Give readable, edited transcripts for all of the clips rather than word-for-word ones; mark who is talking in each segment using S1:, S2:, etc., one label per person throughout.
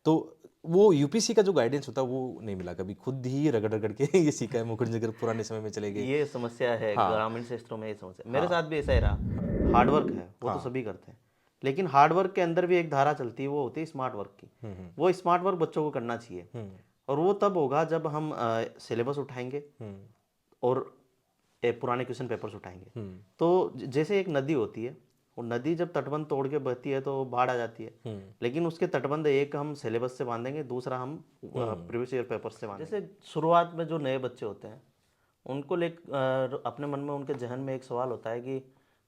S1: तो वो यूपीसी का जो गाइडेंस होता है वो नहीं मिला, कभी खुद ही रगड़ रगड़ के ये सीखा है, मुखर्जी पुराने समय में चले गए।
S2: ये समस्या है
S1: हाँ
S2: ग्रामीण क्षेत्रों में, ये समस्या मेरे
S1: हाँ
S2: साथ भी ऐसा ही रहा। हार्ड वर्क है वो तो
S1: हाँ।
S2: सभी करते हैं, लेकिन हार्ड वर्क के अंदर भी एक धारा चलती है, वो होती है स्मार्ट वर्क की। वो स्मार्ट वर्क बच्चों को करना चाहिए, और वो तब होगा जब हम सिलेबस उठाएंगे और पुराने क्वेश्चन पेपर्स उठाएंगे। तो जैसे एक नदी होती है, वो नदी जब तटबंध तोड़ के बहती है तो बाढ़ आ जाती है, लेकिन उसके तटबंध एक हम सिलेबस से बांधेंगे, दूसरा हम प्रीवियस ईयर पेपर से बांधेंगे। जैसे शुरुआत में जो नए बच्चे होते हैं उनको अपने मन में, उनके जहन में एक सवाल होता है कि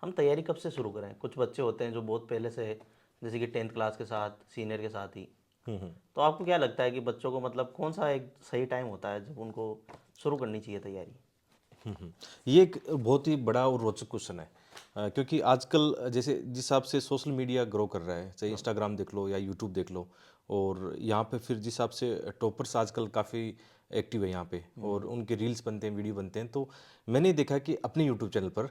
S2: हम तैयारी कब से शुरू करें। कुछ बच्चे होते हैं जो बहुत पहले से, जैसे कि 10th क्लास के साथ, सीनियर के साथ ही। तो आपको क्या लगता है कि बच्चों को मतलब कौन सा एक सही टाइम होता है जब उनको शुरू करनी चाहिए तैयारी?
S1: ये एक बहुत ही बड़ा और रोचक क्वेश्चन है, क्योंकि आजकल जैसे जिस हिसाब से सोशल मीडिया ग्रो कर रहा है, चाहे इंस्टाग्राम देख लो या यूट्यूब देख लो, और यहाँ पे फिर जिस हिसाब से टॉपर्स आजकल काफ़ी एक्टिव है यहाँ पे, और उनके रील्स बनते हैं, वीडियो बनते हैं, तो मैंने देखा कि अपने यूट्यूब चैनल पर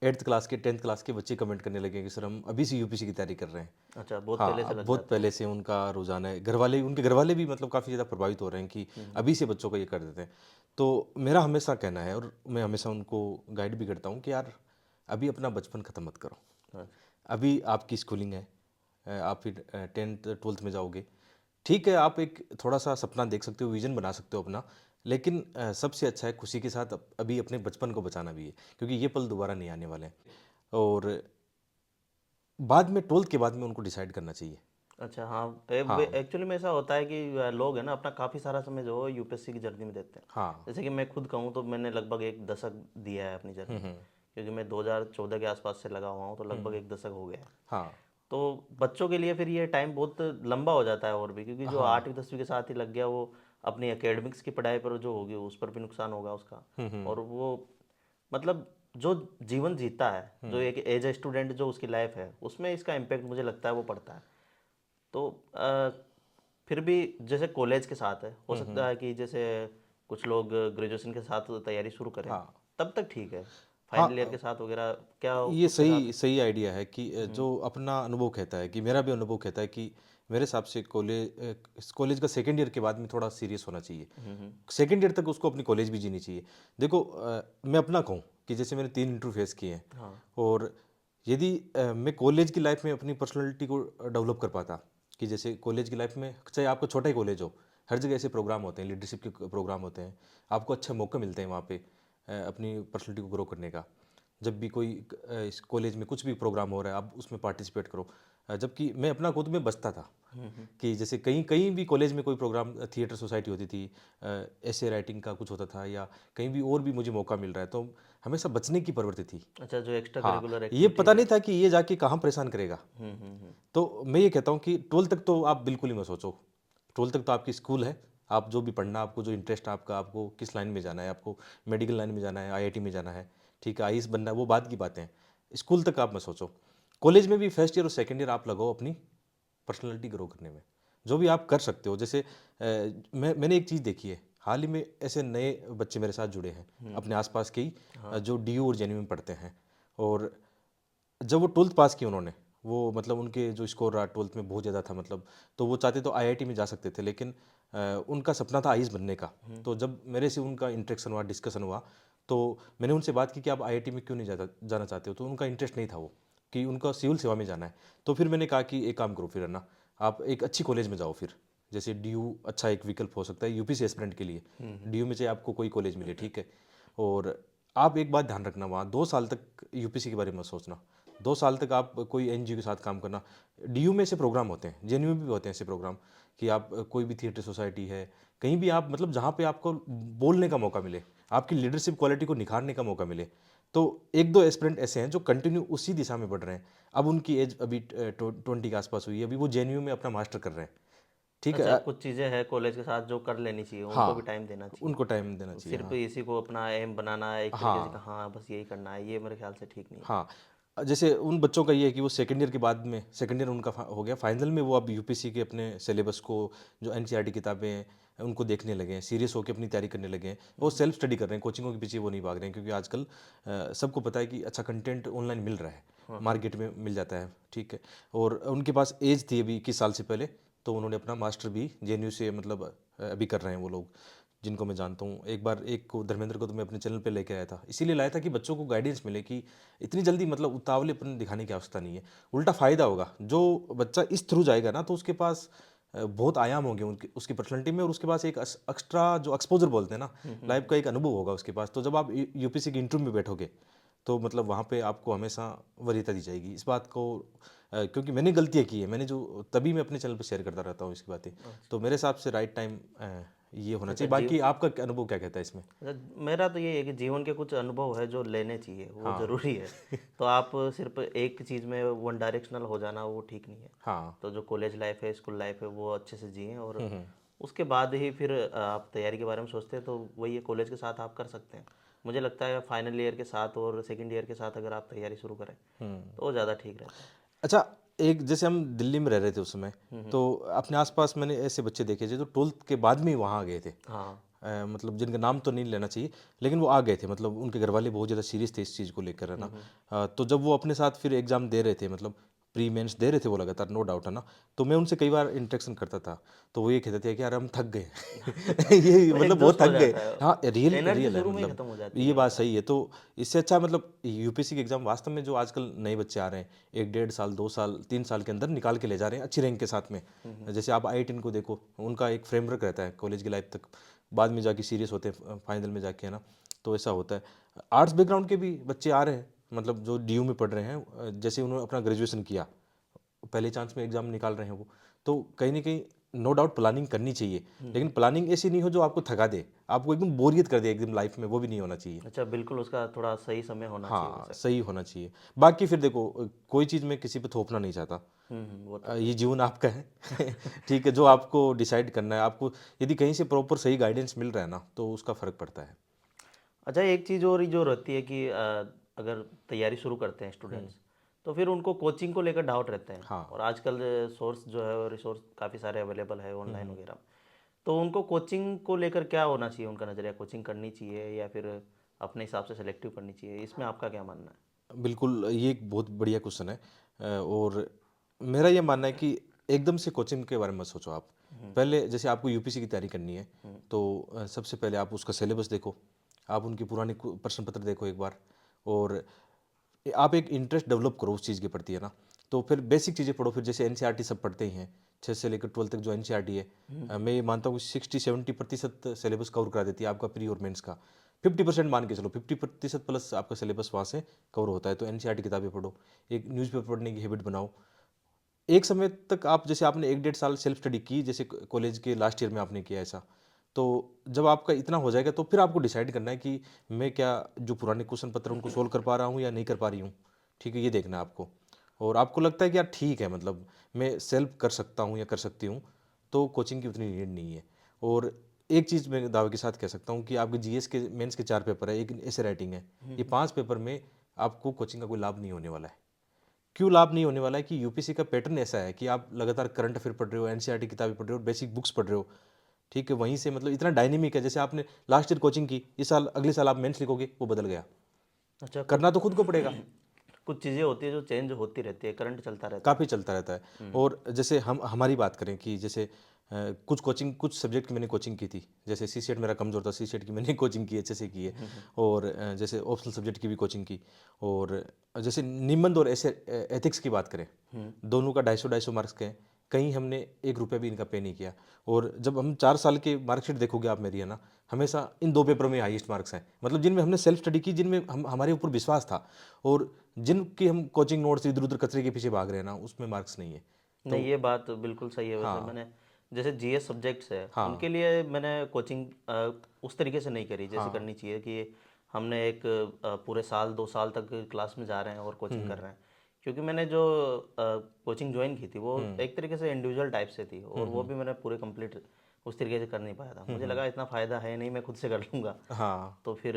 S1: 8th क्लास के 10th क्लास के बच्चे कमेंट करने लगे कि सर हम अभी से यूपीसी की तैयारी कर रहे हैं।
S2: अच्छा, बहुत
S1: हाँ,
S2: पहले से
S1: अब
S2: लग
S1: बहुत
S2: जाते हैं।
S1: पहले से उनका रोज़ाना है, घरवाले, उनके घरवाले भी मतलब काफ़ी ज़्यादा प्रभावित हो रहे हैं कि अभी से बच्चों को ये कर देते हैं। तो मेरा हमेशा कहना है, और मैं हमेशा उनको गाइड भी करता हूँ कि यार अभी अपना बचपन ख़त्म मत करो।
S2: अच्छा।
S1: अभी आपकी स्कूलिंग है, आप फिर 10th 12th में जाओगे, ठीक है, आप एक थोड़ा सा सपना देख सकते हो, विजन बना सकते हो अपना, लेकिन सबसे अच्छा है खुशी के साथ अभी अपने बचपन को बचाना भी है, क्योंकि ये पल दोबारा नहीं आने वाले हैं। और बाद में 12th के बाद में उनको डिसाइड करना चाहिए।
S2: अच्छा, हाँ।
S1: हाँ
S2: एक्चुअली में ऐसा होता है कि लोग है ना अपना काफ़ी सारा समय जो है यूपीएससी की जर्नी में देते हैं।
S1: हाँ।
S2: जैसे कि मैं खुद कहूँ तो मैंने लगभग एक दशक दिया है अपनी जर्नी, क्योंकि मैं 2014 के आसपास से लगा हुआ हूँ, तो लगभग एक दशक हो गया है।
S1: हाँ
S2: तो बच्चों के लिए फिर ये टाइम बहुत लंबा हो जाता है, और भी क्योंकि जो
S1: हाँ
S2: 8वीं 10वीं के साथ ही लग गया, वो अपनी एकेडमिक्स की पढ़ाई पर जो होगी उस पर भी नुकसान होगा उसका। और वो मतलब जो जीवन जीता है, जो एक एज ए स्टूडेंट जो उसकी लाइफ है, उसमें इसका इम्पेक्ट मुझे लगता है वो पड़ता है। तो फिर भी जैसे कॉलेज के साथ है, हो सकता है कि जैसे कुछ लोग ग्रेजुएशन के साथ तैयारी शुरू करें,
S1: हाँ
S2: तब तक ठीक है। फाइनल ईयर
S1: हाँ।
S2: के साथ वगैरह क्या
S1: ये
S2: उसके साथ?
S1: सही सही आइडिया है कि जो अपना अनुभव कहता है, कि मेरा भी अनुभव कहता है कि मेरे हिसाब से कॉलेज का सेकेंड ईयर के बाद में थोड़ा सीरियस होना चाहिए। सेकेंड ईयर तक उसको अपनी कॉलेज भी जीनी चाहिए। देखो, मैं अपना कहूँ कि जैसे मैंने 3 इंटरव्यू फेस किए हैं,
S2: हाँ।
S1: और यदि मैं कॉलेज की लाइफ में अपनी पर्सनालिटी को डेवलप कर पाता, कि जैसे कॉलेज की लाइफ में चाहे आपको छोटा ही कॉलेज हो, हर जगह ऐसे प्रोग्राम होते हैं, लीडरशिप के प्रोग्राम होते हैं, आपको अच्छे मौके मिलते हैं वहाँ पे अपनी पर्सनालिटी को ग्रो करने का। जब भी कोई इस कॉलेज में कुछ भी प्रोग्राम हो रहा है, आप उसमें पार्टिसिपेट करो। जबकि मैं अपना खुद में बचता था कि जैसे कहीं कहीं भी कॉलेज में कोई प्रोग्राम, थिएटर सोसाइटी होती थी, ऐसे राइटिंग का कुछ होता था, या कहीं भी और भी मुझे मौका मिल रहा है, तो हमेशा बचने की प्रवृत्ति थी।
S2: अच्छा, जो एक्स्ट्रा
S1: हाँ,
S2: करिकुलर
S1: ये पता
S2: एक्टिविटीज़
S1: नहीं
S2: है।
S1: था कि ये जाके कहाँ परेशान करेगा। तो मैं ये कहता हूँ कि 12th तक तो आप बिल्कुल ही मत सोचो। 12th तक तो आपकी स्कूल है, आप जो भी पढ़ना, आपको जो इंटरेस्ट है आपका, आपको किस लाइन में जाना है, आपको मेडिकल लाइन में जाना है, आईआईटी में जाना है, ठीक है, आईएएस बनना है, वो बात की बातें हैं। स्कूल तक आप मत सोचो। कॉलेज में भी फर्स्ट ईयर और सेकेंड ईयर आप लगाओ अपनी पर्सनैलिटी ग्रो करने में, जो भी आप कर सकते हो। जैसे मैंने एक चीज़ देखी है, हाल ही में ऐसे नए बच्चे मेरे साथ जुड़े हैं अपने आसपास के ही, जो डीयू और जेन्यू में पढ़ते हैं, और जब वो 12th पास की उन्होंने, वो मतलब उनके जो स्कोर रहा 12th में बहुत ज़्यादा था, मतलब तो वो चाहते तो आईआईटी में जा सकते थे, लेकिन उनका सपना था आईएएस बनने का। तो जब मेरे से उनका इंटरेक्शन हुआ, डिस्कशन हुआ, तो मैंने उनसे बात की कि आप आईआईटी में क्यों नहीं जाना चाहते हो, तो उनका इंटरेस्ट नहीं था वो, कि उनका सिविल सेवा में जाना है। तो फिर मैंने कहा कि एक काम करो फिर, है ना, आप एक अच्छी कॉलेज में जाओ फिर, जैसे डीयू अच्छा एक विकल्प हो सकता है यूपीसी एस्पिरेंट के लिए। डीयू में चाहे आपको कोई कॉलेज मिले, ठीक है, और आप एक बात ध्यान रखना, वहाँ 2 साल तक यूपीसी के बारे में सोचना। 2 साल तक आप कोई एनजीओ के साथ काम करना। डीयू में ऐसे प्रोग्राम होते हैं, जेएनयू में भी होते हैं ऐसे प्रोग्राम, कि आप कोई भी थिएटर सोसाइटी है, कहीं भी आप मतलब जहाँ पे आपको बोलने का मौका मिले, आपकी लीडरशिप क्वालिटी को निखारने का मौका मिले। तो एक दो एस्पिरेंट ऐसे हैं जो कंटिन्यू उसी दिशा में बढ़ रहे हैं। अब उनकी एज अभी 20 के आसपास हुई है, अभी वो जेएनयू में अपना मास्टर कर रहे हैं, ठीक है।
S2: अच्छा, कुछ चीज़ें हैं कॉलेज के साथ जो कर लेनी चाहिए, उनको भी
S1: हाँ,
S2: टाइम देना चाहिए।
S1: उनको टाइम देना चाहिए,
S2: सिर्फ
S1: हाँ।
S2: इसी को अपना एम बनाना है एक तरीके से कि
S1: हाँ
S2: हाँ बस यही करना है, ये मेरे ख्याल से ठीक नहीं है।
S1: हाँ। जैसे उन बच्चों का ये है कि वो सेकंड ईयर के बाद में, सेकंड ईयर उनका हो गया फाइनल में, वो अब यूपीसी के अपने सिलेबस को, जो एनसीईआरटी किताबें हैं, उनको देखने लगे हैं, सीरियस होकर अपनी तैयारी करने लगे हैं, वो सेल्फ स्टडी कर रहे हैं, कोचिंगों के पीछे वो नहीं भाग रहे हैं, क्योंकि आजकल सबको पता है कि अच्छा कंटेंट ऑनलाइन मिल रहा है, मार्केट में मिल जाता है, ठीक है। और उनके पास एज थी अभी 21 साल से पहले, तो उन्होंने अपना मास्टर भी JNU से मतलब अभी कर रहे हैं वो लोग, जिनको मैं जानता हूँ। एक बार एक को धर्मेंद्र को तो मैं अपने चैनल पे लेके आया था, इसीलिए लाया था कि बच्चों को गाइडेंस मिले कि इतनी जल्दी मतलब उतावलेपन दिखाने की आवश्यकता नहीं है, उल्टा फ़ायदा होगा। जो बच्चा इस थ्रू जाएगा ना तो उसके पास बहुत आयाम होंगे उनकी उसकी पर्सनैलिटी में, और उसके पास एक एक्स्ट्रा जो एक्सपोजर बोलते हैं ना, लाइफ का एक अनुभव होगा उसके पास। तो जब आप UPSC की इंटरव्यू में बैठोगे तो मतलब वहाँ पे आपको हमेशा वरीयता दी जाएगी इस बात को, क्योंकि मैंने गलतियाँ की है, मैंने जो तभी मैं अपने चैनल पर शेयर करता रहता हूँ इसकी बातें। तो मेरे हिसाब से राइट टाइम ये होना
S2: अच्छा
S1: चाहिए। बाकी आपका अनुभव क्या कहता है इसमें?
S2: अच्छा, मेरा तो ये है कि जीवन के कुछ अनुभव है जो लेने चाहिए, वो
S1: हाँ
S2: ज़रूरी है। तो आप सिर्फ एक चीज़ में वन डायरेक्शनल हो जाना वो ठीक नहीं है।
S1: हाँ।
S2: तो जो कॉलेज लाइफ है, स्कूल लाइफ है, वो अच्छे से जिएं, और उसके बाद ही फिर आप तैयारी के बारे में सोचते हैं तो वही है, कॉलेज के साथ आप कर सकते हैं। मुझे लगता है फाइनल ईयर के साथ और सेकेंड ईयर के साथ अगर आप तैयारी शुरू करें तो वो ज़्यादा ठीक रहता है।
S1: अच्छा, एक जैसे हम दिल्ली में रह रहे थे उस समय, तो अपने आसपास मैंने ऐसे बच्चे देखे थे जो 12th के बाद में ही वहाँ आ गए थे।
S2: हाँ।
S1: मतलब जिनका नाम तो नहीं लेना चाहिए, लेकिन वो आ गए थे, मतलब उनके घर वाले बहुत ज़्यादा सीरियस थे इस चीज़ को लेकर, है ना। तो जब वो अपने साथ फिर एग्ज़ाम दे रहे थे, मतलब प्री मेंस दे रहे थे वो लगातार, नो डाउट, है ना। तो मैं उनसे कई बार इंटरेक्शन करता था, तो वो ये कहते थे कि यार हम थक गए ये
S2: वो
S1: मतलब बहुत
S2: एग्जॉस्ट हो
S1: थक गए।
S2: जाता है,
S1: हाँ, रियल
S2: एनर्जी
S1: रियल है,
S2: शुरू में ही
S1: मतलब
S2: खत्म हो जाती
S1: ये
S2: है
S1: बात
S2: लगता है।
S1: सही है। तो इससे अच्छा मतलब UPSC के एग्ज़ाम वास्तव में जो आजकल नए बच्चे आ रहे हैं, 1 डेढ़ साल 2 साल 3 साल के अंदर निकाल के ले जा रहे हैं अच्छी रैंक के साथ में। जैसे आप IIT को देखो, उनका एक फ्रेमवर्क रहता है कॉलेज की लाइफ तक, बाद में जाके सीरियस होते हैं फाइनल में जाके, है ना। तो ऐसा होता है। आर्ट्स बैकग्राउंड के भी बच्चे आ रहे हैं, मतलब जो DU में पढ़ रहे हैं, जैसे उन्होंने अपना ग्रेजुएशन किया, पहले चांस में एग्जाम निकाल रहे हैं वो। तो कहीं ना कहीं नो डाउट प्लानिंग करनी चाहिए, लेकिन प्लानिंग ऐसी नहीं हो जो आपको थका दे, आपको एकदम बोरियत कर दे एकदम लाइफ में, वो भी नहीं होना चाहिए।
S2: अच्छा, बिल्कुल उसका थोड़ा सही समय होना चाहिए
S1: हाँ,
S2: वैसे।
S1: सही होना चाहिए। बाकी फिर देखो, कोई चीज़ मैं किसी पे थोपना नहीं चाहता।
S2: वो तो
S1: ये जीवन आपका है ठीक है, जो आपको डिसाइड करना है, आपको यदि कहीं से प्रॉपर सही गाइडेंस मिल रहा है ना, तो उसका फ़र्क पड़ता है।
S2: अच्छा, एक चीज़ और जो रहती है कि अगर तैयारी शुरू करते हैं स्टूडेंट्स, तो फिर उनको कोचिंग को लेकर डाउट रहते हैं,
S1: हाँ।
S2: और आजकल सोर्स जो है, रिसोर्स काफ़ी सारे अवेलेबल है ऑनलाइन वगैरह। तो उनको कोचिंग को लेकर क्या होना चाहिए, उनका नज़रिया, कोचिंग करनी चाहिए या फिर अपने हिसाब से सेलेक्टिव करनी चाहिए, इसमें आपका क्या मानना है?
S1: बिल्कुल, ये एक बहुत बढ़िया क्वेश्चन है। और मेरा ये मानना है कि एकदम से कोचिंग के बारे में मत सोचो आप। पहले जैसे आपको UPSC की तैयारी करनी है, तो सबसे पहले आप उसका सिलेबस देखो, आप उनकी पुरानी प्रश्न पत्र देखो एक बार, और आप एक इंटरेस्ट डेवलप करो उस चीज़ के प्रति, है ना। तो फिर बेसिक चीज़ें पढ़ो, फिर जैसे NCERT सब पढ़ते ही हैं, 6 से लेकर 12 तक जो NCERT है, मैं ये मानता हूँ कि 60-70% सिलेबस कवर करा देती है आपका प्री और मेंस का। 50% मान के चलो, 50% प्लस आपका सिलेबस वहाँ से कवर होता है। तो NCERT किताबें पढ़ो, एक न्यूज़पेपर पढ़ने की हैबिट बनाओ। एक समय तक आप, जैसे आपने 1 डेढ़ साल सेल्फ स्टडी की, जैसे कॉलेज के लास्ट ईयर में आपने किया ऐसा, तो जब आपका इतना हो जाएगा तो फिर आपको डिसाइड करना है कि मैं क्या जो पुराने क्वेश्चन पत्र उनको सोल्व कर पा रहा हूँ या नहीं कर पा रही हूँ। ठीक है, ये देखना है आपको। और आपको लगता है कि यार ठीक है, मतलब मैं सेल्फ कर सकता हूँ या कर सकती हूँ, तो कोचिंग की उतनी नीड नहीं है। और एक चीज़ मैं दावे के साथ कह सकता हूँ कि आपके GS के मेंस के 4 पेपर है, एक ऐसे राइटिंग है, ये 5 पेपर में आपको कोचिंग का कोई लाभ नहीं होने वाला है। क्यों लाभ नहीं होने वाला है? कि UPSC का पैटर्न ऐसा है कि आप लगातार करंट अफेयर पढ़ रहे हो, NCERT किताबें पढ़ रहे हो, बेसिक बुक्स पढ़ रहे हो। ठीक है, वहीं से मतलब इतना डायनेमिक है, जैसे आपने लास्ट ईयर कोचिंग की, इस साल अगले साल आप मेंस लिखोगे, वो बदल गया।
S2: अच्छा, कुछ
S1: करना तो खुद को पड़ेगा।
S2: कुछ चीज़ें होती है जो चेंज होती रहती है, करंट चलता रहता है।
S1: काफ़ी चलता रहता है। और जैसे हम हमारी बात करें कि जैसे कुछ कोचिंग, कुछ सब्जेक्ट की मैंने कोचिंग की थी, जैसे CSET मेरा कमज़ोर था, CSET की मैंने कोचिंग की, अच्छे से की है। और जैसे ऑप्शनल सब्जेक्ट की भी कोचिंग की। और जैसे निबंध और ऐसे एथिक्स की बात करें, दोनों का 250-250 मार्क्स के हैं, कहीं हमने 1 रुपया भी इनका पे नहीं किया। और जब हम 4 साल के मार्कशीट देखोगे आप मेरी, है ना, हमेशा इन 2 पेपरों में हाईएस्ट मार्क्स हैं, मतलब जिनमें हमने सेल्फ स्टडी की, जिनमें हम हमारे ऊपर विश्वास था। और जिनकी हम कोचिंग नोट्स इधर उधर कचरे के पीछे भाग रहे हैं ना, उसमें मार्क्स नहीं है।
S2: नहीं,
S1: तो
S2: ये बात बिल्कुल सही है। वैसे
S1: हाँ।
S2: मैंने जैसे GS सब्जेक्ट्स है,
S1: हाँ।
S2: उनके लिए मैंने कोचिंग उस तरीके से नहीं करी जैसे
S1: हाँ।
S2: करनी चाहिए कि हमने एक पूरे साल 2 साल तक क्लास में जा रहे हैं और कोचिंग कर रहे हैं। क्योंकि मैंने जो कोचिंग ज्वाइन की थी वो एक तरीके से इंडिविजुअल टाइप से थी, और वो भी मैंने पूरे कंप्लीट उस तरीके से कर नहीं पाया था। मुझे लगा इतना फ़ायदा है नहीं, मैं खुद से कर लूँगा,
S1: हाँ।
S2: तो फिर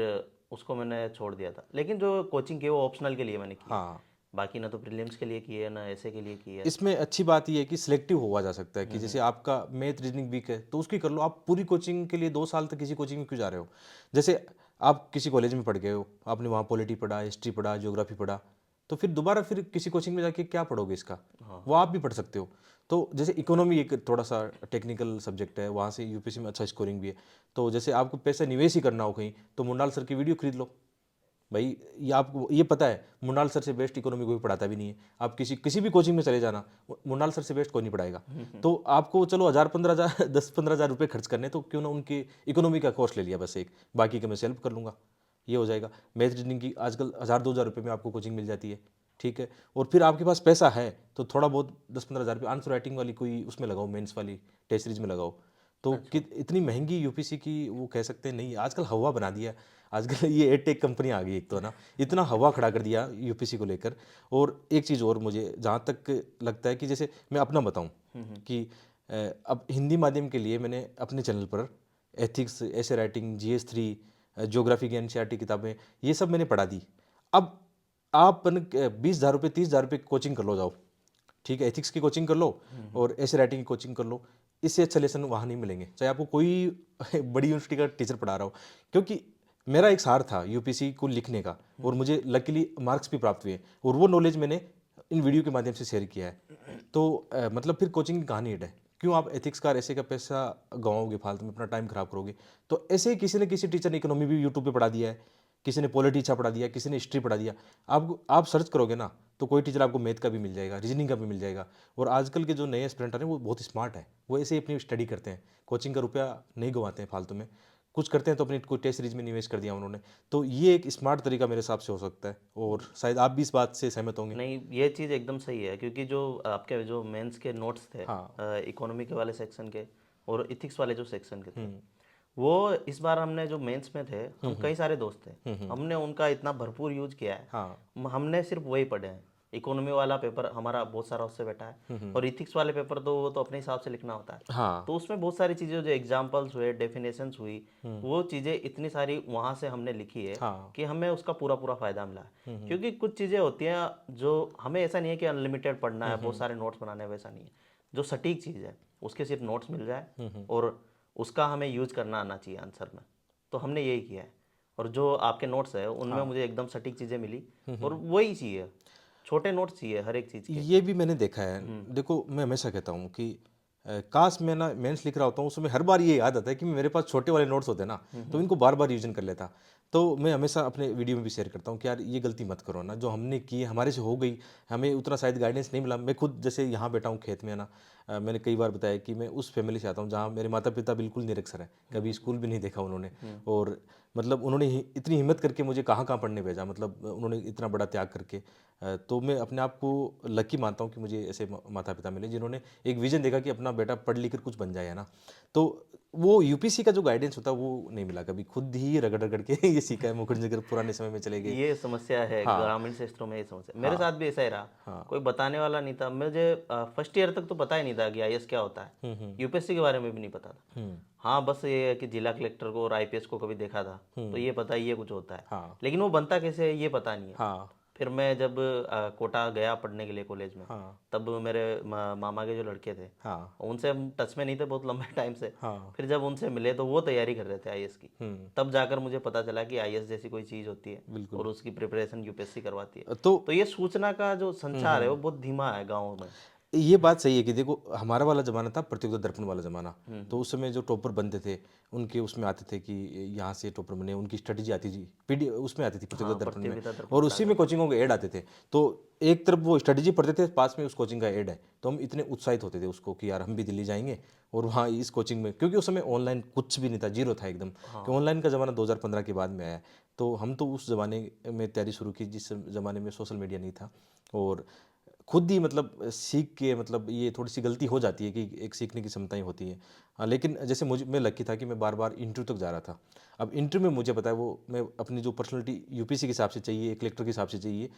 S2: उसको मैंने छोड़ दिया था। लेकिन जो कोचिंग की वो ऑप्शनल के लिए मैंने की है,
S1: हाँ,
S2: बाकी ना तो प्रीलिम्स के लिए की है ना ऐसे के लिए की है।
S1: इसमें अच्छी बात ये है कि सिलेक्टिव हुआ जा सकता है, कि जैसे आपका मैथ रीजनिंग वीक है तो उसकी कर लो। आप पूरी कोचिंग के लिए 2 साल तक किसी कोचिंग में क्यों जा रहे हो? जैसे आप किसी कॉलेज में पढ़ गए हो, आपने वहाँ पॉलिटी पढ़ा, हिस्ट्री पढ़ा, ज्योग्राफी पढ़ा, तो फिर दोबारा फिर किसी कोचिंग में जाके क्या पढ़ोगे इसका?
S2: हाँ।
S1: वो आप भी पढ़ सकते हो। तो जैसे इकोनॉमी एक थोड़ा सा टेक्निकल सब्जेक्ट है, वहाँ से यूपीएससी में अच्छा स्कोरिंग भी है। तो जैसे आपको पैसा निवेश ही करना हो कहीं, तो मुंडाल सर की वीडियो खरीद लो भाई। ये आपको ये पता है मुंडाल सर से बेस्ट इकोनॉमी कोई पढ़ाता भी नहीं है। आप किसी भी कोचिंग में चले जाना, मुंडाल सर से बेस्ट कोई नहीं पढ़ाएगा। तो आपको चलो 10,000-15,000 10-15,000 रुपये खर्च करने, तो क्यों ना उनके इकोनॉमी का कोर्स ले लिया बस एक, बाकी का मैं सेल्फ कर लूँगा, ये हो जाएगा। मैथ रीजनिंग की आजकल 1,000-2,000 रुपये में आपको कोचिंग मिल जाती है, ठीक है। और फिर आपके पास पैसा है तो थोड़ा बहुत 10-15,000 रुपये आंसर राइटिंग वाली कोई उसमें लगाओ, मेंस वाली टेस्ट सीरीज में लगाओ। तो इतनी महंगी यूपीसी की वो कह सकते हैं नहीं, आजकल हवा बना दिया। आजकल ये एडटेक कंपनी आ गई एक तो ना, इतना हवा खड़ा कर दिया यूपीसी को लेकर। और एक चीज़ और मुझे जहाँ तक लगता है कि जैसे मैं अपना बताऊँ कि अब हिंदी माध्यम के लिए मैंने अपने चैनल पर एथिक्स, ऐसे राइटिंग, GS3, ज्योग्राफी की एनसीईआरटी किताबें, ये सब मैंने पढ़ा दी। अब आप 20,000 रुपये 30,000 रुपये कोचिंग कर लो जाओ, ठीक है, एथिक्स की कोचिंग कर लो और ऐसे राइटिंग की कोचिंग कर लो, इससे अच्छे लेसन वहाँ नहीं मिलेंगे, चाहे आपको कोई बड़ी यूनिवर्सिटी का टीचर पढ़ा रहा हो। क्योंकि मेरा एक सार था यूपीसी को लिखने का, और मुझे लकीली मार्क्स भी प्राप्त हुए, और वो नॉलेज मैंने इन वीडियो के माध्यम से शेयर किया है। तो मतलब फिर कोचिंग की कहानी है, क्यों आप एथिक्स का ऐसे का पैसा गंवाओगे, फालतू में अपना टाइम खराब करोगे। तो ऐसे ही किसी न किसी टीचर ने इकोनॉमी भी यूट्यूब पे पढ़ा दिया है, किसी ने पॉलिटी अच्छा पढ़ा दिया, किसी ने हिस्ट्री पढ़ा दिया। आप सर्च करोगे ना, तो कोई टीचर आपको मैथ का भी मिल जाएगा, रीजनिंग का भी मिल जाएगा। और आजकल के जो नए एस्पिरेंट हैं वो बहुत स्मार्ट है, वो ऐसे ही अपनी स्टडी करते हैं, कोचिंग का रुपया नहीं गंवाते हैं फालतू में, कुछ करते हैं तो अपनी कोई टेस्ट सीरीज में निवेश कर दिया उन्होंने। तो ये एक स्मार्ट तरीका मेरे हिसाब से हो सकता है, और शायद आप भी इस बात से सहमत होंगे।
S2: नहीं, ये चीज़ एकदम सही है, क्योंकि जो आपके जो मेंस के नोट्स थे
S1: हाँ।
S2: इकोनॉमी के वाले सेक्शन के और इथिक्स वाले जो सेक्शन के थे, वो इस बार हमने जो मेंस में थे, हम कई सारे दोस्त थे, हमने उनका इतना भरपूर यूज किया है।
S1: हाँ।
S2: हमने सिर्फ वही पढ़े हैं। इकोनॉमी वाला पेपर हमारा बहुत सारा उससे बैठा है, और इथिक्स वाले पेपर तो वो तो अपने हिसाब से लिखना होता है।
S1: हाँ।
S2: तो उसमें बहुत सारी चीज़ें जो एग्जाम्पल्स हुए, डेफिनेशंस हुई, वो चीज़ें इतनी सारी वहाँ से हमने लिखी है
S1: हाँ।
S2: कि हमें उसका पूरा पूरा फायदा मिला है। क्योंकि कुछ चीज़ें होती हैं जो हमें ऐसा नहीं है कि अनलिमिटेड पढ़ना है, बहुत सारे नोट्स बनाने हैं, वैसा नहीं है। जो सटीक चीज़ है उसके सिर्फ नोट्स मिल जाए और उसका हमें यूज करना आना चाहिए आंसर में। तो हमने यही किया है, और जो आपके नोट्स है उनमें मुझे एकदम सटीक चीज़ें मिली, और वही चाहिए, छोटे नोट्स चाहिए हर एक चीज़ के।
S1: ये भी मैंने देखा है। देखो मैं हमेशा कहता हूँ कि काश मैं ना मेंस लिख रहा होता हूँ, उसमें हर बार ये याद आता है कि मेरे पास छोटे वाले नोट्स होते हैं ना, तो इनको बार बार रिवीजन कर लेता। तो मैं हमेशा अपने वीडियो में भी शेयर करता हूँ कि यार ये गलती मत करो ना, जो हमने की है हमारे से हो गई, हमें उतना शायद गाइडेंस नहीं मिला। मैं खुद जैसे यहाँ बैठा हूँ खेत में ना, मैंने कई बार बताया कि मैं उस फैमिली से आता हूँ जहाँ मेरे माता पिता बिल्कुल निरक्षर हैं, कभी स्कूल भी नहीं देखा उन्होंने, और मतलब उन्होंने इतनी हिम्मत करके मुझे कहाँ कहाँ पढ़ने भेजा, मतलब उन्होंने इतना बड़ा त्याग करके। तो मैं अपने आप को लकी मानता हूँ कि मुझे ऐसे माता पिता मिले जिन्होंने एक विजन देखा कि अपना बेटा पढ़ लिख कर कुछ बन जाए, है ना। तो वो यूपीसी का जो गाइडेंस होता है वो नहीं मिला कभी, खुद ही रगड़ रगड़ के ये सीखा है, मुखर्जी नगर पुराने समय में चले गए।
S2: ये समस्या है
S1: हाँ।
S2: ग्रामीण क्षेत्रों में, ये समस्या मेरे
S1: हाँ।
S2: साथ भी ऐसा ही रहा।
S1: हाँ।
S2: कोई बताने वाला नहीं था मुझे। फर्स्ट ईयर तक तो पता ही नहीं था कि आईएएस क्या होता है, यूपीएससी के बारे में भी नहीं पता था। हाँ, बस ये है कि जिला कलेक्टर को और आईपीएस को कभी देखा था, तो ये पता है ये कुछ होता है,
S1: हाँ।
S2: लेकिन वो बनता कैसे है ये पता नहीं है।
S1: हाँ।
S2: फिर मैं जब कोटा गया पढ़ने के लिए कॉलेज में,
S1: हाँ।
S2: तब मेरे मामा के जो लड़के थे,
S1: हाँ।
S2: उनसे हम टच में नहीं थे बहुत लंबे टाइम से।
S1: हाँ।
S2: फिर जब उनसे मिले तो वो तैयारी कर रहे थे आईएएस की, तब जाकर मुझे पता चला कि आईएएस जैसी कोई चीज़ होती है,
S1: बिल्कुल।
S2: और उसकी प्रिपरेशन यूपीएससी करवाती है।
S1: तो
S2: तो ये सूचना का जो संचार है वो बहुत धीमा है गाँव में।
S1: ये बात सही है कि देखो हमारा वाला ज़माना था प्रतियोगिता दर्पण वाला ज़माना। तो उस समय जो टॉपर बनते थे उनके उसमें आते थे कि यहाँ से टॉपर बने, उनकी स्ट्रेटेजी आती थी, पीडी उसमें आती थी प्रतियोगिता दर्पण में,
S2: प्रतियोगिता दर्पण
S1: और उसी में कोचिंगों के ऐड आते थे। तो एक तरफ वो स्ट्रेटेजी पढ़ते थे, पास में उस कोचिंग का ऐड है, तो हम इतने उत्साहित होते थे उसको कि यार हम भी दिल्ली जाएंगे और वहाँ इस कोचिंग में, क्योंकि उस समय ऑनलाइन कुछ भी नहीं था, जीरो था एकदम, कि ऑनलाइन का ज़माना 2015 के बाद में आया। तो हम तो उस ज़माने में तैयारी शुरू की जिस ज़माने में सोशल मीडिया नहीं था, और खुद ही मतलब सीख के, मतलब ये थोड़ी सी गलती हो जाती है कि एक सीखने की क्षमताएं होती हैं। हाँ, लेकिन जैसे मुझे, मैं लकी था कि मैं बार बार इंटरव्यू तक जा रहा था। अब इंटरव्यू में मुझे पता है वो मैं अपनी जो पर्सनैलिटी यूपीसी के हिसाब से चाहिए, कलेक्टर के हिसाब से चाहिए,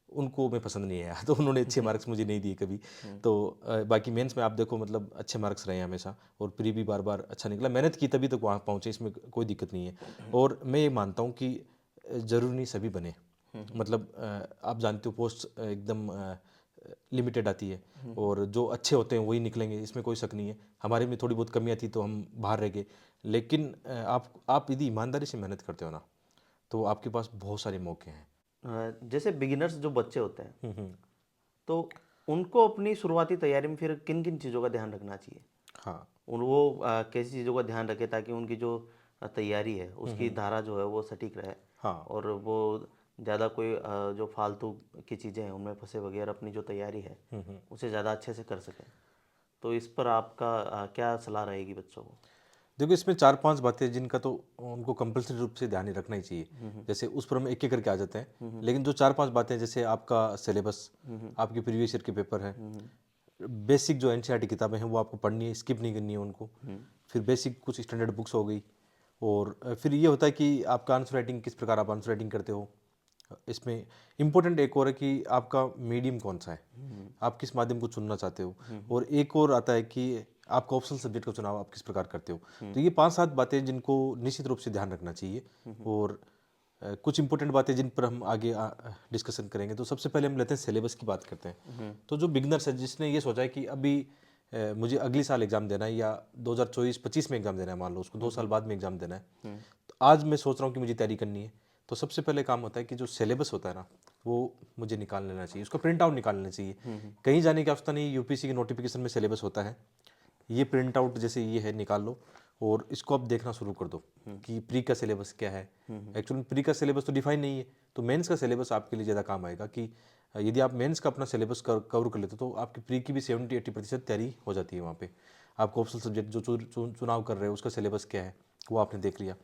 S1: उनको मैं पसंद नहीं आया तो उन्होंने अच्छे मार्क्स मुझे नहीं दिए कभी। तो बाकी मेंस में आप देखो मतलब अच्छे मार्क्स रहे हैं हमेशा, और प्री भी बार बार अच्छा निकला, मेहनत की तभी तक वहाँ पहुँचे, इसमें कोई दिक्कत नहीं है। और मैं ये मानता हूँ कि ज़रूरी नहीं सभी बने, मतलब आप जानते हो पोस्ट एकदम लिमिटेड आती है, और जो अच्छे होते हैं वही निकलेंगे, इसमें कोई शक नहीं है। हमारे में थोड़ी बहुत कमियां थी तो हम बाहर रह गए, लेकिन आप यदि ईमानदारी से मेहनत करते हो ना, तो आपके पास बहुत सारे मौके हैं।
S2: जैसे बिगिनर्स जो बच्चे होते हैं, तो उनको अपनी शुरुआती तैयारी में फिर किन किन चीज़ों का ध्यान रखना चाहिए?
S1: हाँ।
S2: वो कैसी चीज़ों का ध्यान रखे ताकि उनकी जो तैयारी है उसकी धारा जो है वो सटीक रहे,
S1: हाँ।
S2: और वो ज़्यादा कोई जो फालतू की चीज़ें हैं उनमें फंसे बगैर अपनी जो तैयारी है उसे ज़्यादा अच्छे से कर सकें। तो इस पर आपका क्या सलाह रहेगी बच्चों को?
S1: देखो, इसमें 4-5 बातें जिनका तो उनको कंपल्सरी रूप से ध्यान ही रखना ही चाहिए। जैसे उस पर हम एक-एक करके आ जाते हैं। लेकिन जो 4-5 बातें, जैसे आपका सिलेबस, आपके प्रीवियस ईयर के पेपर हैं, बेसिक जो एनसीईआरटी किताबें हैं वो आपको पढ़नी है, स्किप नहीं करनी है उनको। फिर बेसिक कुछ स्टैंडर्ड बुक्स हो गई, और फिर ये होता है कि आपका आंसर राइटिंग, किस प्रकार आप आंसर राइटिंग करते हो। इसमें इम्पोर्टेंट एक और है कि आपका मीडियम कौन सा है, आप किस माध्यम को चुनना चाहते हो। और एक और आता है कि आपका ऑप्शनल सब्जेक्ट का चुनाव आप किस प्रकार करते हो। तो ये 5-7 बातें जिनको निश्चित रूप से ध्यान रखना चाहिए। और कुछ इंपॉर्टेंट बातें जिन पर हम आगे डिस्कशन करेंगे। तो सबसे पहले हम लेते हैं सिलेबस की बात करते हैं। तो जो बिगनर्स है, जिसने ये सोचा है कि अभी मुझे अगली साल एग्जाम देना है, या 2024-25 में एग्जाम देना है, मान लो उसको 2 साल बाद में एग्जाम देना है, तो आज मैं सोच रहा हूँ कि मुझे तैयारी करनी है। तो सबसे पहले काम होता है कि जो सिलेबस होता है ना, वो मुझे निकाल लेना चाहिए, उसका प्रिंट आउट निकाल लेना चाहिए। कहीं जाने की आवश्यकता नहीं, यूपीसी के नोटिफिकेशन में सिलेबस होता है। ये प्रिंट आउट जैसे ये है, निकाल लो और इसको आप देखना शुरू कर दो कि प्री का सिलेबस क्या है। एक्चुअली प्री का सिलेबस तो डिफाइन नहीं है, तो मेंस का सिलेबस आपके लिए ज़्यादा काम आएगा। कि यदि आप मेंस का अपना सिलेबस कवर कर लेते हो, तो आपकी प्री की भी 70-80% तैयारी हो जाती है। वहाँ पे आपको ऑप्शनल सब्जेक्ट जो चुनाव कर रहे हो उसका सिलेबस क्या है वो आपने देख लिया,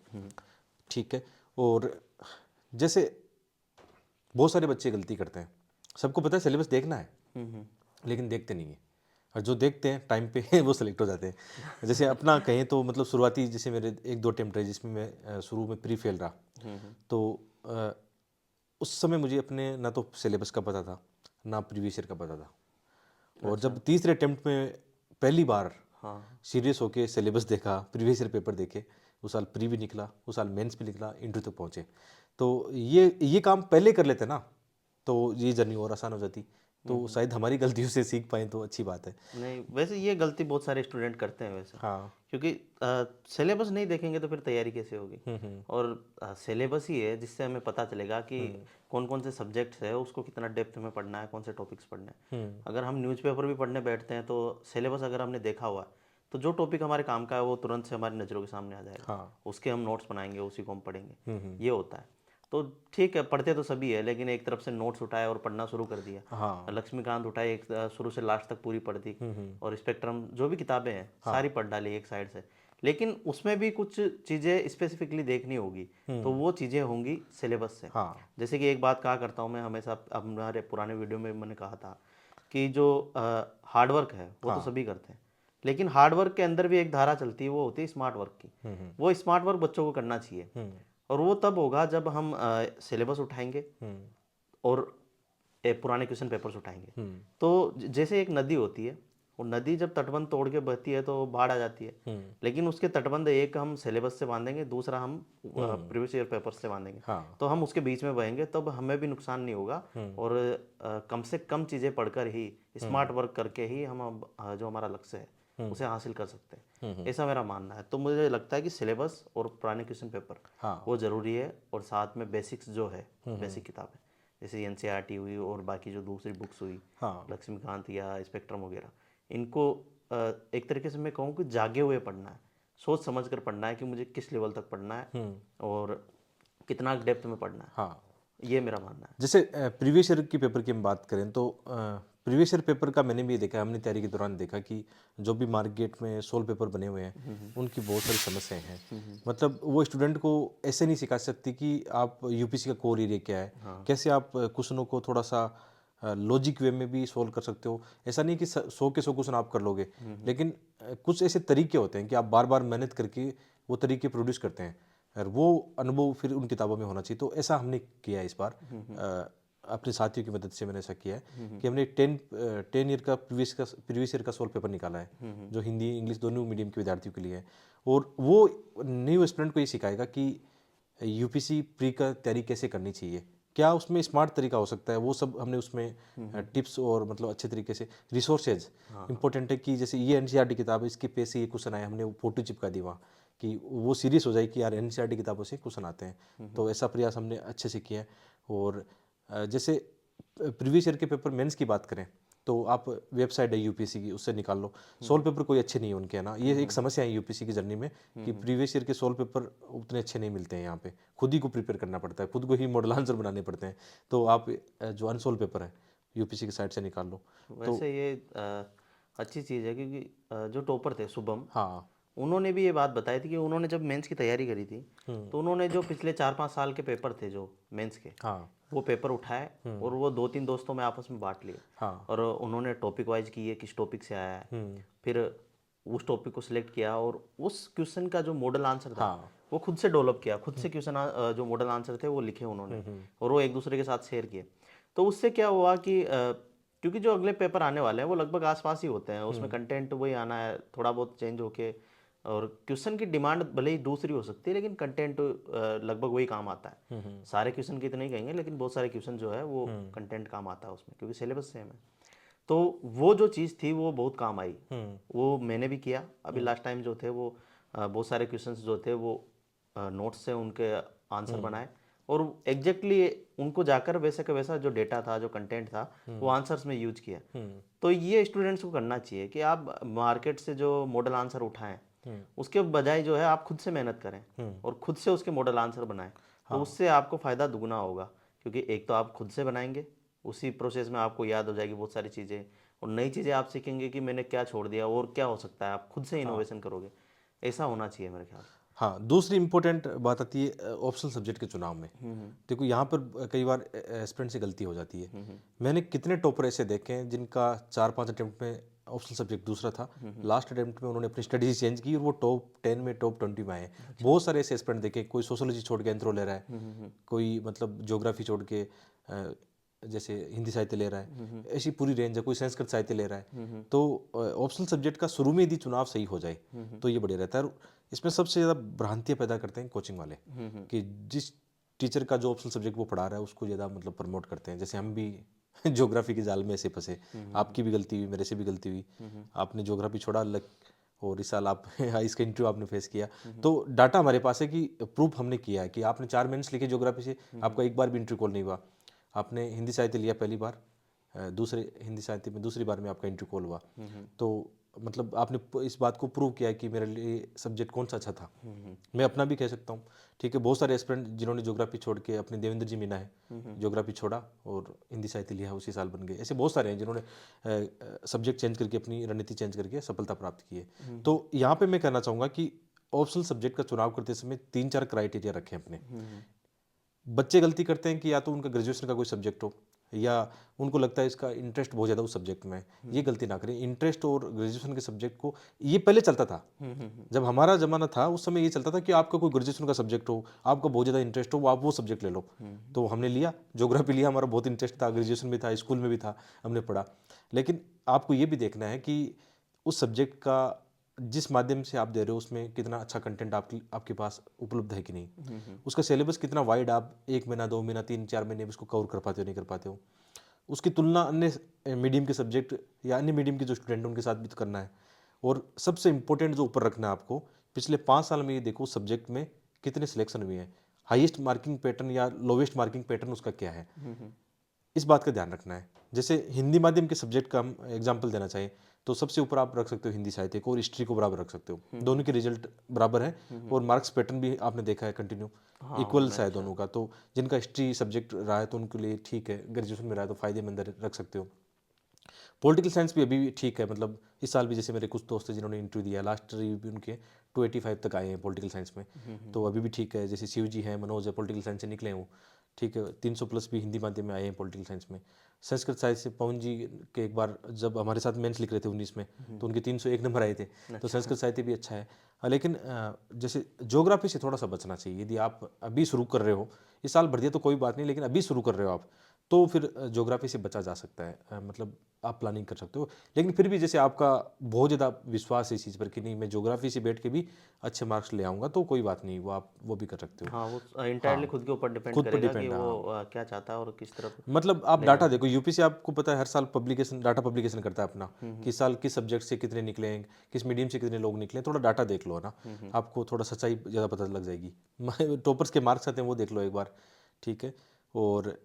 S1: ठीक है। और जैसे बहुत सारे बच्चे गलती करते हैं, सबको पता है सिलेबस देखना है, लेकिन देखते नहीं है। और जो देखते हैं टाइम पे वो सेलेक्ट हो जाते हैं। जैसे अपना कहें तो मतलब शुरुआती, जैसे मेरे 1-2 अटेम्प्ट रहे जिसमें मैं शुरू में प्री फेल रहा। तो अ, उस समय मुझे अपने ना तो सिलेबस का पता था, ना प्रीवियस ईयर का पता था। और जब तीसरे अटेम्प्ट में पहली बार
S2: हाँ।
S1: सीरियस होके सिलेबस देखा, प्रीवियस ईयर पेपर देखे, उस साल प्री भी निकला, उस साल मेंस भी निकला, इंटरव्यू तक पहुँचे। तो ये काम पहले कर लेते ना, तो ये जर्नी और आसान हो जाती। तो शायद हमारी गलतियों से सीख पाएँ तो अच्छी बात है।
S2: नहीं, वैसे ये गलती बहुत सारे स्टूडेंट करते हैं वैसे,
S1: हाँ।
S2: क्योंकि सिलेबस नहीं देखेंगे तो फिर तैयारी कैसे होगी। और सिलेबस ही है जिससे हमें पता चलेगा कि कौन कौन से सब्जेक्ट्स है, उसको कितना डेप्थ में पढ़ना है, कौन से टॉपिक्स पढ़ने हैं। अगर हम न्यूज़पेपर भी पढ़ने बैठते हैं तो सिलेबस अगर हमने देखा हुआ है तो जो टॉपिक हमारे काम का है वो तुरंत से हमारी नज़रों के सामने आ जाएगा।
S1: हाँ।
S2: उसके हम नोट्स बनाएंगे, उसी को हम पढ़ेंगे, ये होता है। तो ठीक है, पढ़ते तो सभी है, लेकिन एक तरफ से नोट्स उठाए और पढ़ना शुरू कर दिया।
S1: हाँ।
S2: लक्ष्मीकांत उठाए, एक शुरू से लास्ट तक पूरी पढ़ दी, और स्पेक्ट्रम जो भी किताबें हैं सारी पढ़ डाली एक साइड से। लेकिन उसमें भी कुछ चीज़ें स्पेसिफिकली देखनी होगी, तो वो चीज़ें होंगी सिलेबस से।
S1: हाँ।
S2: जैसे कि एक बात कहा करता हूँ मैं हमेशा, हमारे पुराने वीडियो में मैंने कहा था कि जो हार्डवर्क है वो तो सभी करते हैं, लेकिन हार्डवर्क के अंदर भी एक धारा चलती है, वो होती है स्मार्ट वर्क की। वो स्मार्ट वर्क बच्चों को करना चाहिए, और वो तब होगा जब हम सिलेबस उठाएंगे और पुराने क्वेश्चन पेपर्स उठाएंगे। तो जैसे एक नदी होती है, वो नदी जब तटबंध तोड़ के बहती है तो बाढ़ आ जाती है। लेकिन उसके तटबंध एक हम सिलेबस से बांधेंगे, दूसरा हम प्रीवियस ईयर पेपर्स से बांधेंगे,
S1: हाँ।
S2: तो हम उसके बीच में बहेंगे, तब हमें भी नुकसान नहीं होगा। और कम से कम चीज़ें पढ़कर ही, स्मार्ट वर्क करके ही हम जो हमारा लक्ष्य है उसे हासिल कर सकते हैं। ऐसा मेरा मानना है। तो मुझे लगता है कि सिलेबस और पुराने क्वेश्चन पेपर
S1: हाँ।
S2: वो ज़रूरी है, और साथ में बेसिक्स जो है, बेसिक किताबें जैसे एनसीईआरटी हुई और बाकी जो दूसरी बुक्स हुई,
S1: हाँ।
S2: लक्ष्मीकांत या स्पेक्ट्रम वगैरह, इनको एक तरीके से मैं कहूँ कि जागे हुए पढ़ना है, सोच समझ कर पढ़ना है कि मुझे किस लेवल तक पढ़ना है और कितना डेप्थ में पढ़ना है।
S1: हाँ।
S2: ये मेरा मानना है।
S1: जैसे प्रीवियस ईयर की पेपर की हम बात करें तो प्रीवियस ईयर पेपर का मैंने भी ये देखा, हमने तैयारी के दौरान देखा कि जो भी मार्केट में सोल पेपर बने हुए हैं उनकी बहुत सारी समस्याएं हैं। मतलब वो स्टूडेंट को ऐसे नहीं सिखा सकती कि आप यूपीसी का कोर एरिया क्या है, कैसे आप क्वेश्चनों को थोड़ा सा लॉजिक वे में भी सोल्व कर सकते हो। ऐसा नहीं कि 100 के 100 क्वेश्चन आप कर लोगे, लेकिन कुछ ऐसे तरीके होते हैं कि आप बार बार मेहनत करके वो तरीके प्रोड्यूस करते हैं, और वो अनुभव फिर उन किताबों में होना चाहिए। तो ऐसा हमने किया है इस बार, अपने साथियों की मदद से मैंने ऐसा किया है कि हमने 10 ईयर का प्रीवियस ईयर का सोल्व पेपर निकाला है, जो हिंदी इंग्लिश दोनों मीडियम के विद्यार्थियों के लिए है। और वो न्यू स्टूडेंट को ये सिखाएगा कि यूपीसी प्री का तैयारी कैसे करनी चाहिए, क्या उसमें स्मार्ट तरीका हो सकता है, वो सब हमने उसमें टिप्स और मतलब अच्छे तरीके से रिसोर्सेज इंपॉर्टेंट है। कि जैसे ये एनसीईआरटी किताब है, इसके पे से ये क्वेश्चन आए, हमने वो फोटो चिपका दी वहाँ, कि वो सीरियस हो जाए कि यार एनसीईआरटी किताबों से क्वेश्चन आते हैं। तो ऐसा प्रयास हमने अच्छे से किया है। और जैसे प्रीवियस ईयर के पेपर मेंस की बात करें तो आप वेबसाइट है यूपीएससी की, उससे निकाल लो। सोल्व पेपर कोई अच्छे नहीं है उनके, है ना, ये एक समस्या है यूपीएससी की जर्नी में कि प्रीवियस ईयर के सोल्व पेपर उतने अच्छे नहीं मिलते हैं यहाँ पे, खुद ही को प्रिपेयर करना पड़ता है, खुद को ही मॉडल आंसर बनाने पड़ते हैं। तो आप जो अनसोल्व पेपर है यूपीएससी की साइट से निकाल लो।
S2: वैसे ये अच्छी चीज़ है, क्योंकि जो टॉपर थे शुभम,
S1: हाँ।
S2: उन्होंने भी ये बात बताई थी कि उन्होंने जब मेंस की तैयारी करी थी तो उन्होंने जो पिछले 4-5 साल के पेपर थे जो मेंस के,
S1: हाँ।
S2: वो पेपर उठाए और वो 2-3 दोस्तों में आपस में बांट लिए।
S1: हाँ।
S2: और उन्होंने टॉपिक वाइज किए, किस टॉपिक से आया है, फिर उस टॉपिक को सिलेक्ट किया और उस क्वेश्चन का जो मॉडल आंसर था
S1: हाँ।
S2: वो खुद से डेवलप किया, खुद से क्वेश्चन जो मॉडल आंसर थे वो लिखे उन्होंने और वो एक दूसरे के साथ शेयर किए। तो उससे क्या हुआ कि क्योंकि जो अगले पेपर आने वाले हैं वो लगभग आसपास ही होते हैं, उसमें कंटेंट वही आना है, थोड़ा बहुत चेंज होके, और क्वेश्चन की डिमांड भले ही दूसरी हो सकती है लेकिन कंटेंट लगभग वही काम आता है। सारे क्वेश्चन की तो नहीं कहेंगे लेकिन बहुत सारे क्वेश्चन जो है वो कंटेंट काम आता है उसमें, क्योंकि सिलेबस सेम है। तो वो जो चीज़ थी वो बहुत काम आई, वो मैंने भी किया। अभी लास्ट टाइम जो थे वो बहुत सारे क्वेश्चंस जो थे वो नोट्स से उनके आंसर बनाए और एग्जैक्टली उनको जाकर वैसे का वैसा जो डेटा था, जो कंटेंट था, वो आंसर्स में यूज किया। तो ये स्टूडेंट्स को करना चाहिए कि आप मार्केट से जो मॉडल आंसर उठाएं उसके बजाय जो है आप खुद से मेहनत करें और खुद से उसके मॉडल आंसर बनाएं। तो उससे आपको फ़ायदा दुगना होगा, क्योंकि एक तो आप खुद से बनाएंगे, उसी प्रोसेस में आपको याद हो जाएगी बहुत सारी चीज़ें और नई चीज़ें आप सीखेंगे कि मैंने क्या छोड़ दिया और क्या हो सकता है, आप खुद से इनोवेशन करोगे। ऐसा होना चाहिए मेरे ख्याल से।
S1: हाँ, दूसरी इम्पोर्टेंट बात आती है ऑप्शनल सब्जेक्ट के चुनाव में। देखो यहाँ पर कई बार एस्पिरेंट से गलती हो जाती है। मैंने कितने टॉपर ऐसे देखे हैं जिनका 4-5 अटेम्प्ट में ऑप्शनल सब्जेक्ट दूसरा था, लास्ट अटेम्प्ट में उन्होंने अपनी स्टडीज चेंज की और वो टॉप 10 में, टॉप 20 में आए। बहुत सारे ऐसे एस्पिरेंट देखे, कोई सोशोलॉजी छोड़ के एंथ्रो ले रहा है, कोई मतलब ज्योग्राफी छोड़ के जैसे हिंदी साहित्य ले रहा है, ऐसी पूरी रेंज है, कोई संस्कृत साहित्य ले रहा है। तो ऑप्शनल सब्जेक्ट का शुरू में यदि चुनाव सही हो जाए तो ये बढ़िया रहता है। और इसमें सबसे ज़्यादा भ्रांतियाँ पैदा करते हैं कोचिंग वाले, कि जिस टीचर का जो ऑप्शनल सब्जेक्ट वो पढ़ा रहा है उसको ज़्यादा मतलब प्रमोट करते हैं। जैसे हम भी ज्योग्राफी के जाल में ऐसे फंसे, आपकी भी गलती हुई, मेरे से भी गलती हुई, आपने ज्योग्राफी छोड़ा अलग और इस साल आप इसका इंटरव्यू आपने फेस किया। तो डाटा हमारे पास है कि प्रूफ हमने किया है कि आपने 4 मिनट्स लिखे ज्योग्राफी से, आपका एक बार भी इंटरव्यू कॉल नहीं हुआ। आपने हिंदी साहित्य लिया पहली बार, दूसरे हिंदी साहित्य में दूसरी बार में आपका इंटरव्यू कॉल हुआ। तो मतलब आपने इस बात को प्रूव किया कि मेरे लिए सब्जेक्ट कौन सा अच्छा था। मैं अपना भी कह सकता हूँ, ठीक है। बहुत सारे एस्पिरेंट जिन्होंने ज्योग्राफी छोड़ के, अपने देवेंद्र जी मीना है, ज्योग्राफी छोड़ा और हिंदी साहित्य लिया, उसी साल बन गए। ऐसे बहुत सारे हैं जिन्होंने सब्जेक्ट चेंज करके, अपनी रणनीति चेंज करके सफलता प्राप्त की है। तो यहाँ पे मैं कहना चाहूँगा कि ऑप्शनल सब्जेक्ट का चुनाव करते समय 3-4 क्राइटेरिया रखें अपने। बच्चे गलती करते हैं कि या तो उनका ग्रेजुएशन का कोई सब्जेक्ट हो या उनको लगता है इसका इंटरेस्ट बहुत ज़्यादा उस सब्जेक्ट में, ये गलती ना करें। इंटरेस्ट और ग्रेजुएशन के सब्जेक्ट को, ये पहले चलता था, जब हमारा ज़माना था उस समय ये चलता था कि आपका कोई ग्रेजुएशन का सब्जेक्ट हो, आपका बहुत ज़्यादा इंटरेस्ट हो, आप वो सब्जेक्ट ले लो। तो हमने लिया, ज्योग्राफी लिया, हमारा बहुत इंटरेस्ट था, ग्रेजुएशन में था, स्कूल में भी था, हमने पढ़ा। लेकिन आपको ये भी देखना है कि उस सब्जेक्ट का जिस माध्यम से आप दे रहे हो उसमें कितना अच्छा कंटेंट आपके पास उपलब्ध है कि नहीं, उसका सिलेबस कितना वाइड, आप 1 महीना, 2 महीना, 3-4 महीने में उसको कवर कर पाते हो, नहीं कर पाते हो। उसकी तुलना अन्य मीडियम के सब्जेक्ट या अन्य मीडियम के जो स्टूडेंट हैं उनके साथ भी तो करना है। और सबसे इंपॉर्टेंट जो ऊपर रखना है आपको, पिछले 5 साल में ये देखो सब्जेक्ट में कितने सिलेक्शन हुए हैं, हाईएस्ट मार्किंग पैटर्न या लोवेस्ट मार्किंग पैटर्न उसका क्या है, इस बात का ध्यान रखना है। जैसे हिंदी माध्यम के सब्जेक्ट का हम एग्जाम्पल देना चाहें तो सबसे ऊपर आप रख सकते हो हिंदी साहित्य को और हिस्ट्री को बराबर रख सकते हो। दोनों के रिजल्ट बराबर है और मार्क्स पैटर्न भी आपने देखा है कंटिन्यू इक्वल सा है दोनों का। तो जिनका हिस्ट्री सब्जेक्ट रहा है तो उनके लिए ठीक है, ग्रेजुएशन में रहा है तो फायदेमंद रख सकते हो। पॉलिटिकल साइंस भी अभी भी ठीक है, मतलब इस साल भी जैसे मेरे कुछ दोस्त हैं जिन्होंने इंटरव्यू दिया, लास्ट रिव्यू भी उनके 285 तक आए हैं पॉलिटिकल साइंस में, तो अभी भी ठीक है। जैसे शिव जी हैं, मनोज है, पॉलिटिकल साइंस से निकले हैं वो, ठीक है। 300 प्लस भी हिंदी माध्यम में आए हैं पॉलिटिकल साइंस में। संस्कृत साहित्य से पवन जी के एक बार जब हमारे साथ मेंस लिख रहे थे 19 में, तो उनके 301 नंबर आए थे। तो संस्कृत साहित्य भी अच्छा है। लेकिन जैसे ज्योग्राफी से थोड़ा सा बचना चाहिए। यदि आप अभी शुरू कर रहे हो, इस साल भर दिया तो कोई बात नहीं, लेकिन अभी शुरू कर रहे हो आप, तो फिर ज्योग्राफी से बचा जा सकता है। मतलब आप प्लानिंग कर सकते हो। लेकिन फिर भी जैसे आपका बहुत ज़्यादा विश्वास है इस चीज़ पर कि नहीं मैं ज्योग्राफी से बैठ के भी अच्छे मार्क्स ले आऊँगा, तो कोई बात नहीं, वो आप वो भी कर सकते हो।
S2: हाँ, वो इंटायरली खुद के ऊपर डिपेंड
S1: खुद पर
S2: करेगा कि
S1: डिपेंड है,
S2: वो
S1: हाँ।
S2: क्या चाहता है और किस तरफ
S1: मतलब आप
S2: लेना
S1: डाटा
S2: है।
S1: देखो, यूपीसी आपको पता है हर साल पब्लिकेशन, डाटा पब्लिकेशन करता है अपना, कि इस साल किस सब्जेक्ट से कितने निकले हैं, किस मीडियम से कितने लोग निकले हैं। थोड़ा डाटा देख लो ना, आपको थोड़ा सच्चाई ज़्यादा पता लग जाएगी। टॉपर्स के मार्क्स आते हैं वो देख लो एक बार, ठीक है। और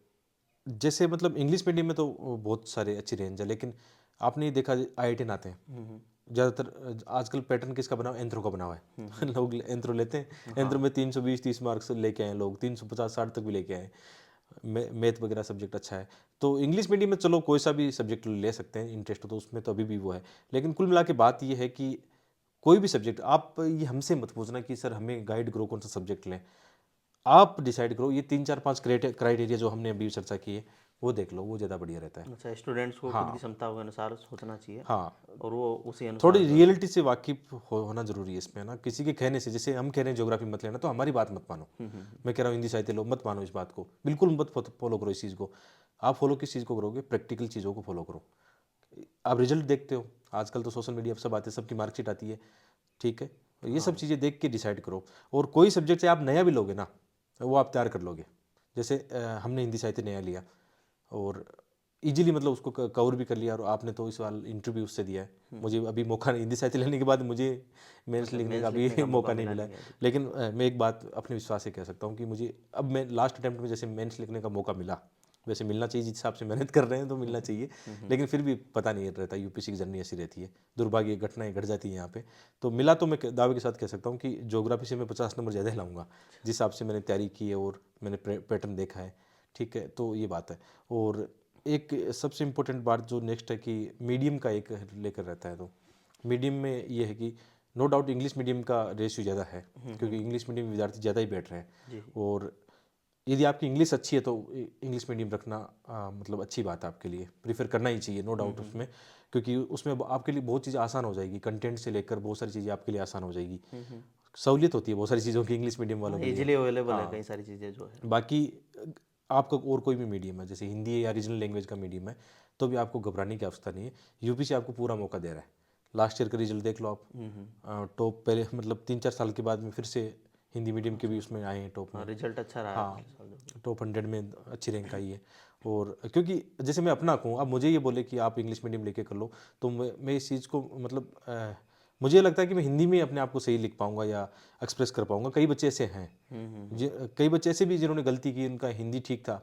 S1: जैसे मतलब इंग्लिश मीडियम में तो बहुत सारे अच्छी रेंज है, लेकिन आपने ये देखा IIT आते हैं ज़्यादातर आजकल पैटर्न किसका बना हुआ है, एंथ्रो का बना हुआ है। लोग एंथ्रो लेते हैं, एंथ्रो में 320-30 मार्क्स लेके आए लोग, 350-60 तक भी लेके आए। मैथ वगैरह सब्जेक्ट अच्छा है, तो इंग्लिश मीडियम में चलो कोई सा भी सब्जेक्ट ले सकते हैं, इंटरेस्ट हो तो उसमें तो अभी भी वो है। लेकिन कुल मिला के बात ये है कि कोई भी सब्जेक्ट आप ये हमसे मत पूछना कि सर हमें गाइड करो कौन सा सब्जेक्ट लें। आप डिसाइड करो, ये 3 4 5 क्राइटेरिया जो हमने अभी चर्चा की है वो देख लो, वो ज़्यादा बढ़िया रहता है।
S2: अच्छा, स्टूडेंट्स को खुद की
S1: हाँ
S2: क्षमता के अनुसार सोचना चाहिए
S1: हाँ,
S2: और वो उसी
S1: थोड़ी
S2: अनुसार जो है।
S1: रियलिटी से वाकिफ होना जरूरी है इसमें ना। किसी के कहने से, जैसे हम कह रहे हैं ज्योग्राफी मत लेना, तो हमारी बात मत मानो। मैं कह रहा हूँ हिंदी साहित्य लो, मत मानो इस बात को, बिल्कुल मत फॉलो करो इस चीज़ को। आप फॉलो किस चीज़ को करोगे, प्रैक्टिकल चीज़ों को फॉलो करो। आप रिजल्ट देखते हो आजकल तो सोशल मीडिया पर सब आते हैं, सबकी मार्कशीट आती है, ठीक है, तो ये सब चीज़ें देख के डिसाइड करो। और कोई सब्जेक्ट से आप नया भी लोगे ना, वो आप तैयार कर लोगे। जैसे हमने हिंदी साहित्य नया लिया और इजीली मतलब उसको कवर भी कर लिया, और आपने तो इस बार इंटरव्यू उससे दिया है। मुझे अभी मौका नहीं, हिंदी साहित्य लेने के बाद मुझे मेंस
S2: अच्छा,
S1: लिखने का
S2: मेंस
S1: भी
S2: लिखने का
S1: मौका
S2: मौका
S1: नहीं
S2: मिला
S1: मिला है।
S2: नहीं है अभी।
S1: लेकिन मैं एक बात अपने विश्वास से कह सकता हूँ कि मुझे अब, मैं लास्ट अटैम्प्ट में जैसे मेंस लिखने का मौका मिला, वैसे मिलना चाहिए, जिस हिसाब से मेहनत कर रहे हैं तो मिलना चाहिए, लेकिन फिर भी पता नहीं रहता, यूपीएससी की जर्नी ऐसी रहती है, दुर्भाग्य घटनाएं घट जाती हैं यहाँ पे। तो मिला तो मैं दावे के साथ कह सकता हूँ कि ज्योग्राफी से मैं 50 नंबर ज़्यादा लाऊंगा, जिस हिसाब से मैंने तैयारी की है और मैंने पैटर्न देखा है, ठीक है, तो ये बात है। और एक सबसे इम्पोर्टेंट बात जो नेक्स्ट है कि मीडियम का एक लेकर रहता है, तो मीडियम में ये है कि नो डाउट इंग्लिश मीडियम का रेशियो ज़्यादा है, क्योंकि इंग्लिश मीडियम विद्यार्थी ज़्यादा ही बैठ रहे हैं।
S2: जी।
S1: और यदि आपकी इंग्लिश अच्छी है तो इंग्लिश मीडियम रखना मतलब अच्छी बात है, आपके लिए प्रीफर करना ही चाहिए, नो डाउट उसमें, क्योंकि उसमें आपके लिए बहुत चीज़ें आसान हो जाएगी, कंटेंट से लेकर बहुत सारी चीज़ें आपके लिए आसान हो जाएगी, सहूलियत होती है बहुत सारी चीज़ों की इंग्लिश मीडियम वालों
S2: हाँ,
S1: के लिए।
S2: इजीली अवेलेबल है
S1: हाँ,
S2: कई सारी चीज़ें जो है।
S1: बाकी आपका और कोई भी मीडियम है, जैसे हिंदी है या रीजनल लैंग्वेज का मीडियम है, तो भी आपको घबराने की आवश्यकता नहीं है। यूपीएससी आपको पूरा मौका दे रहा है। लास्ट ईयर का रिजल्ट देख लो आप, टॉप पहले मतलब 3 4 साल के बाद में फिर से हिंदी मीडियम के भी उसमें आए हैं टॉप
S2: हाँ,
S1: में।
S2: रिजल्ट अच्छा रहा है
S1: हाँ,
S2: पिछले साल जो।
S1: टॉप 100 में अच्छी रैंक आई है। और क्योंकि जैसे मैं अपना कहूँ, अब मुझे ये बोले कि आप इंग्लिश मीडियम लेके कर लो, तो मैं इस चीज़ को मतलब मुझे लगता है कि मैं हिंदी में अपने आप को सही लिख पाऊंगा या एक्सप्रेस कर पाऊंगा। कई बच्चे ऐसे हैं, कई बच्चे ऐसे भी जिन्होंने गलती की, उनका हिंदी ठीक था,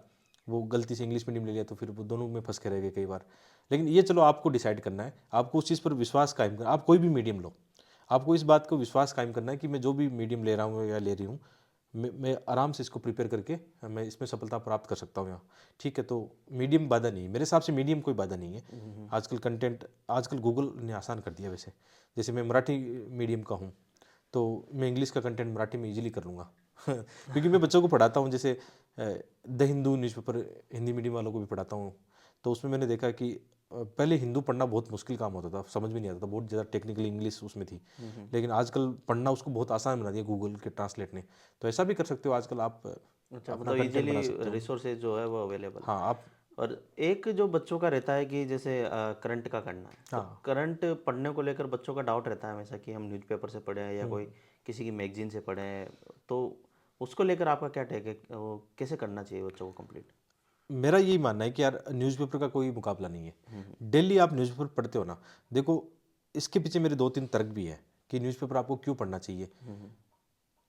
S1: वो गलती से इंग्लिश मीडियम ले लिया, तो फिर वो दोनों में फंस के रह गए कई बार। लेकिन ये चलो आपको डिसाइड करना है, आपको उस चीज़ पर विश्वास कायम करना। आप कोई भी मीडियम लो, आपको इस बात को विश्वास कायम करना है कि मैं जो भी मीडियम ले रहा हूँ या ले रही हूँ, मैं आराम से इसको प्रिपेयर करके मैं इसमें सफलता प्राप्त कर सकता हूँ यहाँ, ठीक है। तो मीडियम बाधा नहीं है मेरे हिसाब से, मीडियम कोई बाधा नहीं है। आजकल कंटेंट, आजकल गूगल ने आसान कर दिया वैसे। जैसे मैं मराठी मीडियम का हूँ, तो मैं इंग्लिश का कंटेंट मराठी में इजीली कर लूँगा क्योंकि मैं बच्चों को पढ़ाता हूँ, जैसे the Hindu newspaper Hindi medium वालों को भी पढ़ाता हूँ। तो उसमें मैंने देखा कि पहले हिंदू पढ़ना बहुत मुश्किल काम होता था, समझ में नहीं आता था, बहुत ज़्यादा टेक्निकल इंग्लिश उसमें थी। लेकिन आजकल पढ़ना उसको बहुत आसान बना दिया गूगल के ट्रांसलेट ने। तो ऐसा भी कर सकते हो आजकल आप,
S2: अच्छा,
S1: अपना
S2: मतलब
S1: कंटेंट
S2: इजीली
S1: बना सकते हो।
S2: रिसोर्सेज जो है वो अवेलेबल है।
S1: हाँ आप,
S2: और एक जो बच्चों का रहता है कि जैसे करंट का करना है, तो
S1: हाँ
S2: करंट पढ़ने को लेकर बच्चों का डाउट रहता है हमेशा कि हम न्यूज़पेपर से पढ़ें या कोई किसी की मैगजीन से पढ़ें, तो उसको लेकर आपका क्या टेक है, वो कैसे करना चाहिए बच्चों को कंप्लीट?
S1: मेरा यही मानना है कि यार न्यूज़पेपर का कोई मुकाबला नहीं है। डेली आप न्यूज़पेपर पढ़ते हो ना, देखो इसके पीछे मेरे 2 3 तर्क भी है कि न्यूज़पेपर आपको क्यों पढ़ना चाहिए।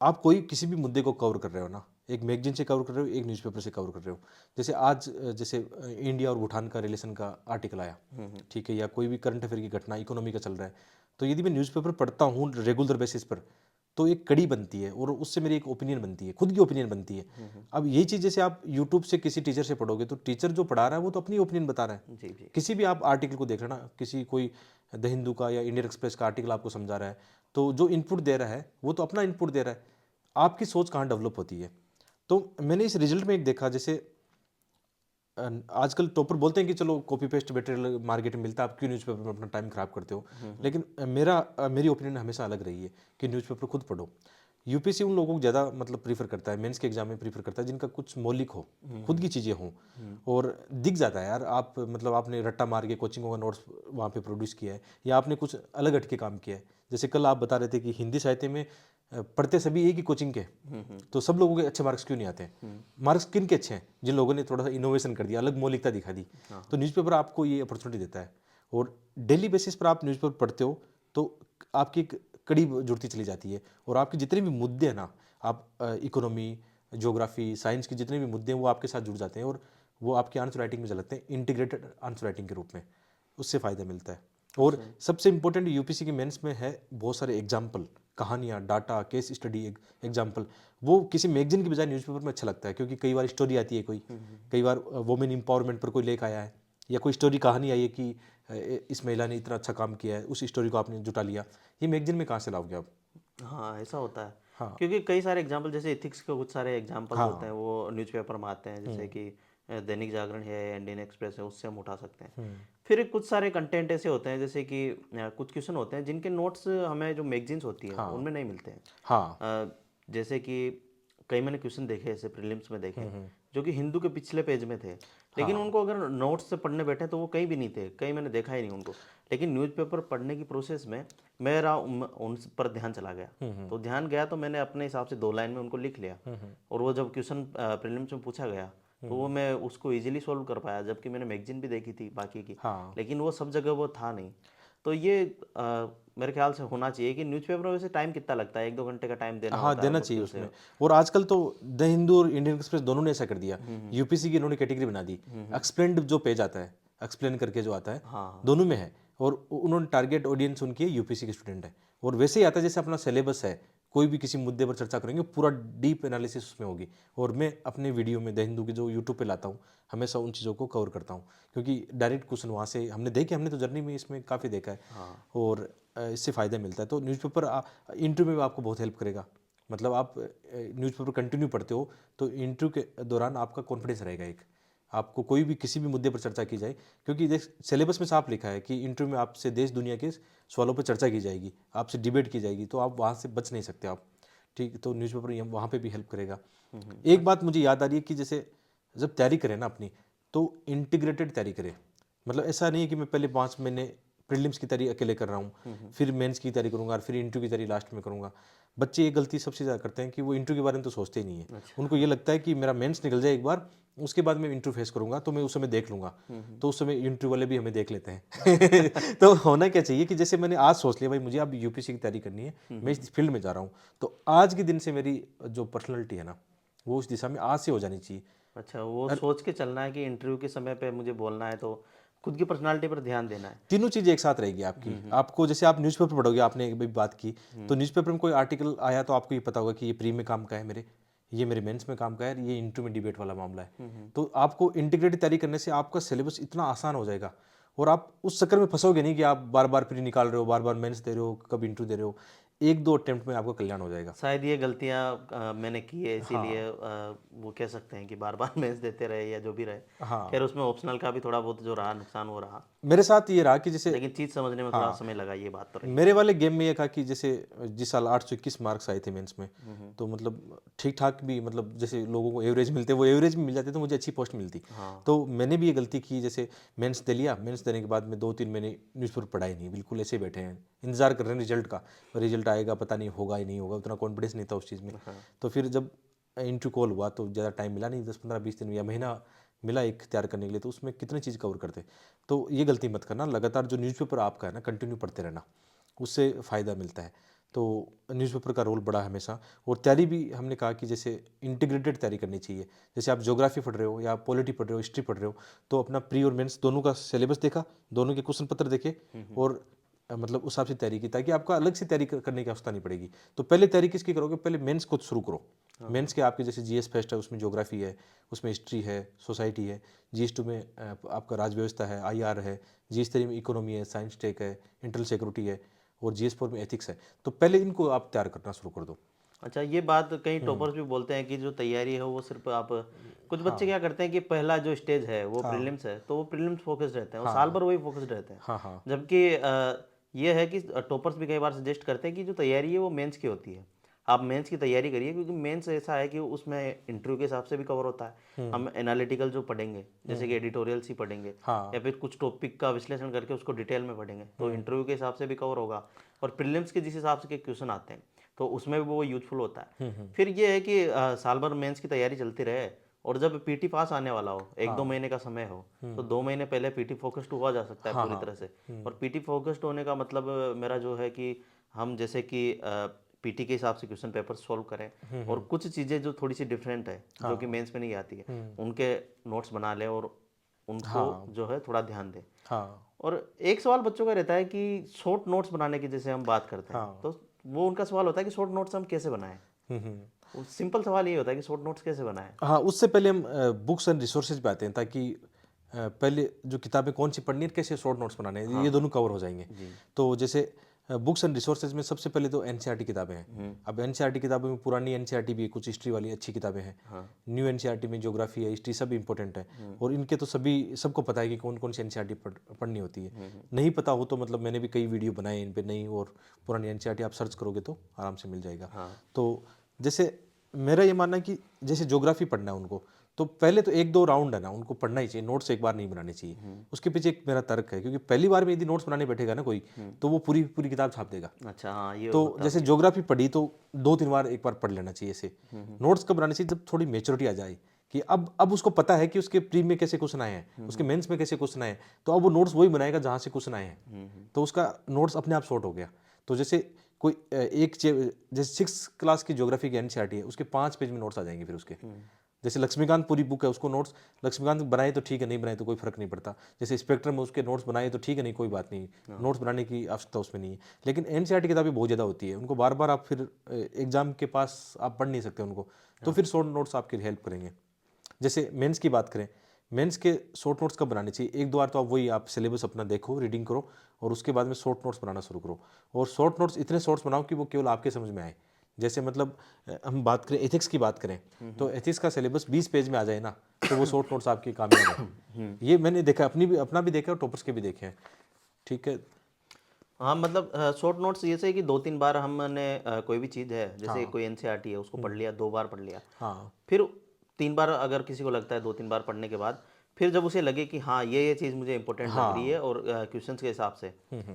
S1: आप कोई किसी भी मुद्दे को कवर कर रहे हो ना, एक मैगजीन से कवर कर रहे हो, एक न्यूज़पेपर से कवर कर रहे हो। जैसे आज जैसे इंडिया और भूटान का रिलेशन का आर्टिकल आया, ठीक है, या कोई भी करंट अफेयर की घटना इकोनॉमी का चल रहा है, तो यदि मैं न्यूज़पेपर पढ़ता हूँ रेगुलर बेसिस पर, तो एक कड़ी बनती है और उससे मेरी एक ओपिनियन बनती है, खुद की ओपिनियन बनती है। अब यही चीज़ जैसे आप यूट्यूब से किसी टीचर से पढ़ोगे, तो टीचर जो पढ़ा रहा है वो तो अपनी ओपिनियन बता रहा है।
S2: जी जी।
S1: किसी भी आप आर्टिकल को देख लेना, किसी कोई द हिंदू का या इंडियन एक्सप्रेस का आर्टिकल आपको समझा रहा है, तो जो इनपुट दे रहा है वो तो अपना इनपुट दे रहा है। आपकी सोच कहाँ डेवलप होती है। तो मैंने इस रिजल्ट में एक देखा, जैसे आजकल टॉपर बोलते हैं कि चलो कॉपी पेस्ट बेटर मार्केट में मिलता है, आप क्यों न्यूज़पेपर में अपना टाइम खराब करते हो। लेकिन मेरी ओपिनियन हमेशा अलग रही है कि न्यूज़पेपर खुद पढ़ो। यूपीएससी उन लोगों को ज़्यादा मतलब प्रीफर करता है, मेंस के एग्जाम में प्रीफर करता है जिनका कुछ मौलिक हो, खुद की चीज़ें हों, और दिख जाता है यार। आप मतलब आपने रट्टा मार के कोचिंगों का नोट्स वहाँ पे प्रोड्यूस किया है, या आपने कुछ अलग हटके काम किया है। जैसे कल आप बता रहे थे कि हिंदी साहित्य में पढ़ते सभी एक ही कोचिंग के, तो सब लोगों के अच्छे मार्क्स क्यों नहीं आते हैं। मार्क्स किन के अच्छे हैं, जिन लोगों ने थोड़ा सा इनोवेशन कर दिया, अलग मौलिकता दिखा दी। तो न्यूज़पेपर आपको ये अपॉर्चुनिटी देता है, और डेली बेसिस पर आप न्यूज़पेपर पढ़ते हो तो आपकी एक कड़ी जुड़ती चली जाती है, और आपके जितने भी मुद्दे हैं ना, आप इकोनॉमी, ज्योग्राफी, साइंस के जितने भी मुद्दे हैं वो आपके साथ जुड़ जाते हैं, और वो आपके आंसर राइटिंग में चलाते हैं इंटीग्रेटेड आंसर राइटिंग के रूप में, उससे फ़ायदा मिलता है। और सबसे इम्पोर्टेंट यूपीसी के मेंस में है बहुत सारे एग्जाम्पल, कहानियाँ, डाटा, केस स्टडी, एग्जाम्पल। वो किसी मैगजीन की बजाय न्यूज़पेपर में अच्छा लगता है, क्योंकि कई बार स्टोरी आती है कोई, कई बार वुमेन एम्पावरमेंट पर कोई लेकर आया है, या कोई स्टोरी कहानी आई है कि इस महिला ने इतना अच्छा काम किया है, उस स्टोरी को आपने जुटा लिया। ये मैगजीन में कहाँ से लाओगे आप?
S2: हाँ, ऐसा होता है।
S1: हाँ
S2: क्योंकि कई सारे एग्जाम्पल, जैसे एथिक्स के कुछ सारे एग्जाम्पल्स होते हैं,
S1: हाँ।
S2: वो न्यूज़पेपर में आते हैं, जैसे कि दैनिक जागरण है, इंडियन एक्सप्रेस है, उससे हम उठा सकते हैं। फिर कुछ सारे कंटेंट ऐसे होते हैं, जैसे कि कुछ क्वेश्चन होते हैं जिनके नोट्स हमें जो मैगजीन्स होती है
S1: हाँ
S2: उनमें नहीं मिलते हैं।
S1: हाँ।
S2: जैसे कि कई मैंने क्वेश्चन देखे ऐसे प्रीलिम्स में देखे, जो कि हिंदू के पिछले पेज में थे, लेकिन
S1: हाँ।
S2: उनको अगर नोट्स से पढ़ने बैठे तो वो कहीं भी नहीं थे, कहीं मैंने देखा ही नहीं उनको। लेकिन न्यूज़पेपर पढ़ने की प्रोसेस में मेरा उन पर ध्यान चला गया, तो ध्यान गया तो मैंने अपने हिसाब से 2 लाइन में उनको लिख लिया। और वो जब क्वेश्चन प्रीलिम्स में पूछा गया तो वो मैं उसको इजीली सॉल्व कर पाया, जबकि मैंने मैगजीन भी देखी थी बाकी की,
S1: हाँ
S2: लेकिन वो सब जगह वो था नहीं। तो ये मेरे ख्याल से होना चाहिए कि न्यूज़पेपर में वैसे टाइम कितना लगता है, 1-2 घंटे का टाइम देना
S1: हाँ,
S2: होता है
S1: देना चाहिए
S2: मुश्किल से।
S1: उसमें। और आजकल तो द हिंदू और इंडियन एक्सप्रेस दोनों ने ऐसा कर दिया, यूपीसी की इन्होंने कैटेगरी बना दी, एक्सप्लेन्ड जो पेज आता है, एक्सप्लेन करके जो आता है,
S2: हाँ
S1: दोनों में है। और उन्होंने टारगेट ऑडियंस उनकी यूपीसी के स्टूडेंट है, और वैसे ही आता है जैसे अपना सिलेबस है, कोई भी किसी मुद्दे पर चर्चा करेंगे, पूरा डीप एनालिसिस उसमें होगी। और मैं अपने वीडियो में द हिंदू की जो यूट्यूब पे लाता हूँ, हमेशा उन चीज़ों को कवर करता हूँ, क्योंकि डायरेक्ट क्वेश्चन वहाँ से हमने देखे, हमने तो जर्नी में इसमें काफ़ी देखा है।
S2: हाँ।
S1: और इससे फ़ायदा मिलता है। तो न्यूज़पेपर इंटरव्यू में आपको बहुत हेल्प करेगा। मतलब आप न्यूज़पेपर कंटिन्यू पढ़ते हो तो इंटरव्यू के दौरान आपका कॉन्फिडेंस रहेगा एक, आपको कोई भी किसी भी मुद्दे पर चर्चा की जाए, क्योंकि देख सिलेबस में साफ लिखा है कि इंटरव्यू में आपसे देश दुनिया के सवालों पर चर्चा की जाएगी, आपसे डिबेट की जाएगी, तो आप वहाँ से बच नहीं सकते आप। ठीक, तो न्यूज़पेपर वहाँ पे भी हेल्प करेगा। एक बात मुझे याद आ रही है कि जैसे जब तैयारी करें ना अपनी, तो इंटीग्रेटेड तैयारी करें। मतलब ऐसा नहीं है कि मैं पहले 5 महीने प्रीलिम्स की तैयारी अकेले कर रहा हूँ, फिर मेंस की तैयारी करूँगा और फिर इंटरव्यू की तैयारी लास्ट में करूँगा। बच्चे ये गलती सबसे ज़्यादा करते हैं कि वो इंटरव्यू के बारे में तो सोचते ही नहीं है।
S2: अच्छा।
S1: उनको ये लगता है कि मेरा मेंस निकल जाए एक बार, उसके बाद मैं इंटरव्यू फेस करूँगा, तो मैं उस समय देख लूँगा। तो उस समय इंटरव्यू वाले भी हमें देख लेते हैं। तो होना क्या चाहिए कि जैसे मैंने आज सोच लिया भाई मुझे अब यूपीसी की तैयारी करनी है, मैं इस फील्ड में जा रहा हूँ, तो आज के दिन से मेरी जो पर्सनैलिटी है ना, वो उस दिशा में आज से हो जानी चाहिए।
S2: अच्छा, वो सोच के चलना है कि इंटरव्यू के समय पे मुझे बोलना है, तो खुद की पर्सनालिटी पर ध्यान देना है।
S1: तीनों चीज़ें एक साथ रहेगी आपकी। आपको जैसे आप न्यूज़पेपर पढ़ोगे, आपने एक भी बात की, तो न्यूज़पेपर में कोई आर्टिकल आया तो आपको ये पता होगा कि ये प्री में काम का है मेरे, ये मेरे मेंस में काम का है, ये इंटरव्यू में डिबेट वाला मामला है। तो आपको इंटीग्रेटेड तैयारी करने से आपका सिलेबस इतना आसान हो जाएगा, और आप उस चक्कर में फंसोगे नहीं कि आप बार बार प्री निकाल रहे हो, बार बार मेंस दे रहे हो, कब इंटरव्यू दे रहे हो। 1-2 अटेम्प्ट में आपका कल्याण हो जाएगा।
S2: शायद ये गलतियां मैंने की है, इसीलिए
S1: हाँ
S2: वो कह सकते हैं कि बार बार मेंस देते रहे या जो भी रहे।
S1: हाँ।
S2: खैर, उसमें ऑप्शनल का भी थोड़ा बहुत जो रहा नुकसान वो रहा,
S1: मेरे साथ ये रहा कि जैसे,
S2: लेकिन चीज़ समझने में थोड़ा
S1: हाँ,
S2: समय लगा, ये बात तो रही।
S1: मेरे वाले गेम में ये था कि जैसे जिस साल 821 मार्क्स आए थे मेंस में, तो मतलब ठीक ठाक भी, मतलब जैसे लोगों को एवरेज मिलते, वो एवरेज में मिल जाते, तो मुझे अच्छी पोस्ट मिलती।
S2: हाँ।
S1: तो मैंने भी ये गलती की, जैसे मेंस दे लिया, मेंस देने के बाद में 2-3 महीने न्यूज़पेपर पढ़ा ही नहीं, बिल्कुल ऐसे बैठे हैं, इंतजार कर रहे हैं रिजल्ट का, रिजल्ट आएगा पता नहीं होगा ही नहीं होगा, उतना कॉन्फिडेंस नहीं था उस चीज़ में। तो फिर जब इंटरव्यू कॉल हुआ तो ज़्यादा टाइम मिला नहीं, 10-15-20 दिन या महीना मिला एक तैयार करने के लिए, तो उसमें कितनी चीज़ कवर करते। तो ये गलती मत करना, लगातार जो न्यूज़पेपर आपका है ना कंटिन्यू पढ़ते रहना, उससे फ़ायदा मिलता है। तो न्यूज़पेपर का रोल बड़ा हमेशा। और तैयारी भी हमने कहा कि जैसे इंटीग्रेटेड तैयारी करनी चाहिए। जैसे आप ज्योग्राफी पढ़ रहे हो या पॉलिटी पढ़ रहे हो, हिस्ट्री पढ़ रहे हो, तो अपना प्री और मेंस दोनों का सिलेबस देखा, दोनों के क्वेश्चन पत्र देखे, और मतलब उस हिसाब से तैयारी की, ताकि आपका अलग से तैयारी करने की आवश्यकता नहीं पड़ेगी। तो पहले तैयारी किसकी करोगे, पहले मेंस को शुरू करो। मेंस के आपके जैसे जीएस फेस्ट है, उसमें ज्योग्राफी है, उसमें हिस्ट्री है, सोसाइटी है, जीएस 2 में आपका राज्य व्यवस्था है, आईआर है, जीएस 3 में इकोनॉमी है, साइंस टेक है, इंटरनल सिक्योरिटी है, और जीएस 4 में एथिक्स है। तो पहले इनको आप तैयार करना शुरू कर दो।
S2: अच्छा, ये बात कई टॉपर्स भी बोलते हैं कि जो तैयारी है वो सिर्फ आप, कुछ बच्चे क्या करते हैं कि पहला जो स्टेज है वो प्रीलिम्स है, तो वो प्रीलिम्स फोकस्ड रहते हैं, वो साल भर वही फोकस्ड रहते हैं।
S1: हाँ हाँ
S2: जबकि ये है कि टॉपर्स भी कई बार सजेस्ट करते हैं कि जो तैयारी है वो मेंस की होती है, आप मेंस की तैयारी करिए, क्योंकि मेंस ऐसा है कि उसमें इंटरव्यू के हिसाब से भी कवर होता है। हम एनालिटिकल जो पढ़ेंगे, जैसे कि एडिटोरियल्स ही पढ़ेंगे,
S1: हाँ।
S2: या फिर कुछ टॉपिक का विश्लेषण करके उसको डिटेल में पढ़ेंगे, तो इंटरव्यू के हिसाब से भी कवर होगा। और प्रीलिम्स के जिस हिसाब से के क्वेश्चन आते हैं, तो उसमें भी वो यूजफुल होता है। फिर ये है कि साल भर मेंस की तैयारी चलती रहे, और जब पीटी पास आने वाला हो, 1-2 महीने का समय हो, तो 2 महीने पहले पीटी फोकस्ड हुआ जा सकता है
S1: हाँ
S2: पूरी
S1: हाँ।
S2: तरह से। और पीटी फोकस्ड होने का मतलब मेरा जो है कि हम जैसे कि पीटी के हिसाब से क्वेश्चन पेपर सॉल्व करें, और कुछ चीज़ें जो थोड़ी सी डिफरेंट है जो कि मेंस में नहीं आती है उनके नोट्स बना लें और उनको जो है थोड़ा ध्यान दें।
S1: हाँ
S2: और एक सवाल बच्चों का रहता है कि शॉर्ट नोट्स बनाने की जैसे हम बात करते हैं, तो वो उनका सवाल होता है कि शॉर्ट नोट्स हम कैसे बनाएं। वो सिंपल सवाल ये होता है कि शॉर्ट नोट्स कैसे बनाएं।
S1: हाँ, उससे पहले हम बुक्स एंड रिसोर्सेज पे आते हैं, ताकि पहले जो किताबें कौन सी पढ़नी है, कैसे शॉर्ट नोट्स बनाने हैं, ये दोनों कवर हो जाएंगे। तो जैसे बुक्स एंड रिसोर्सेज में सबसे पहले तो एनसीईआरटी किताबें हैं। अब एनसीईआरटी किताबों में पुरानी एनसीईआरटी भी है, कुछ हिस्ट्री वाली अच्छी किताबें हैं। न्यू एनसीईआरटी में ज्योग्राफी है, हिस्ट्री सब इंपॉर्टेंट है। और इनके तो सबको पता है कि कौन कौन सी एनसीईआरटी पढ़नी होती है। नहीं पता हो तो मतलब मैंने भी कई वीडियो बनाए इन पे, नई और पुरानी एनसीईआरटी आप सर्च करोगे तो आराम से मिल जाएगा। तो जैसे मेरा ये मानना है कि जैसे ज्योग्राफी पढ़ना है उनको, तो पहले तो एक दो राउंड है ना उनको पढ़ना ही चाहिए, नोट्स एक बार नहीं बनाने चाहिए। उसके पीछे एक मेरा तर्क है, क्योंकि पहली बार में यदि नोट्स बनाने बैठेगा ना कोई, तो वो पूरी पूरी किताब छाप देगा।
S2: अच्छा, हाँ, ये
S1: तो
S2: होता
S1: जैसे ज्योग्राफी पढ़ी तो 2-3 बार एक बार पढ़ लेना चाहिए ऐसे। नोट्स कब बनाने चाहिए, जब थोड़ी मेच्योरिटी आ जाए कि अब उसको पता है कि उसके प्री में कैसे क्वेश्चन आए हैं, उसके मेंस में कैसे क्वेश्चन आए हैं, तो अब वो नोट्स वही बनाएगा जहाँ से क्वेश्चन आए हैं। तो उसका नोट्स अपने आप शॉर्ट हो गया। तो जैसे कोई जैसे 6th क्लास की ज्योग्राफी की एनसीईआरटी है, उसके 5 पेज में नोट्स आ जाएंगे फिर उसके। जैसे लक्ष्मीकांत पूरी बुक है, उसको नोट्स लक्ष्मीकांत बनाए तो ठीक है, नहीं बनाए तो कोई फर्क नहीं पड़ता। जैसे स्पेक्ट्रम में उसके नोट्स बनाए तो ठीक है, नहीं कोई बात नहीं, नोट्स बनाने की आवश्यकता उसमें नहीं है। लेकिन एनसीईआरटी किताबें बहुत ज़्यादा होती है, उनको बार बार आप फिर एग्जाम के पास आप पढ़ नहीं सकते उनको, तो फिर शॉर्ट नोट्स आपकी हेल्प करेंगे। जैसे मेंस की बात करें, मेंस के शॉर्ट नोट्स कब बनाने चाहिए, एक दो बार तो आप वही आप सिलेबस अपना देखो, रीडिंग करो, और उसके बाद में शॉर्ट नोट्स बनाना शुरू करो। और शॉर्ट नोट्स इतने शॉर्ट्स बनाओ कि वो केवल आपके समझ में आए। जैसे मतलब हम बात करें एथिक्स की बात करें, तो एथिक्स का सिलेबस 20 पेज में आ जाए ना, तो वो शॉर्ट नोट्स आपके कामयाब है। ये मैंने देखा, अपना भी देखा और टॉपर्स के भी देखे हैं। ठीक है।
S2: हाँ, मतलब शॉर्ट नोट्स ये से कि 2-3 बार हमने कोई भी चीज़ है, जैसे
S1: हाँ
S2: कोई एनसीईआरटी है उसको पढ़ लिया, 2 बार पढ़ लिया,
S1: हाँ
S2: फिर 3 बार अगर किसी को लगता है 2-3 बार पढ़ने के बाद, फिर जब उसे लगे कि हाँ ये चीज़ मुझे इंपॉर्टेंट लग रही
S1: हाँ।
S2: है और क्वेश्चंस के हिसाब से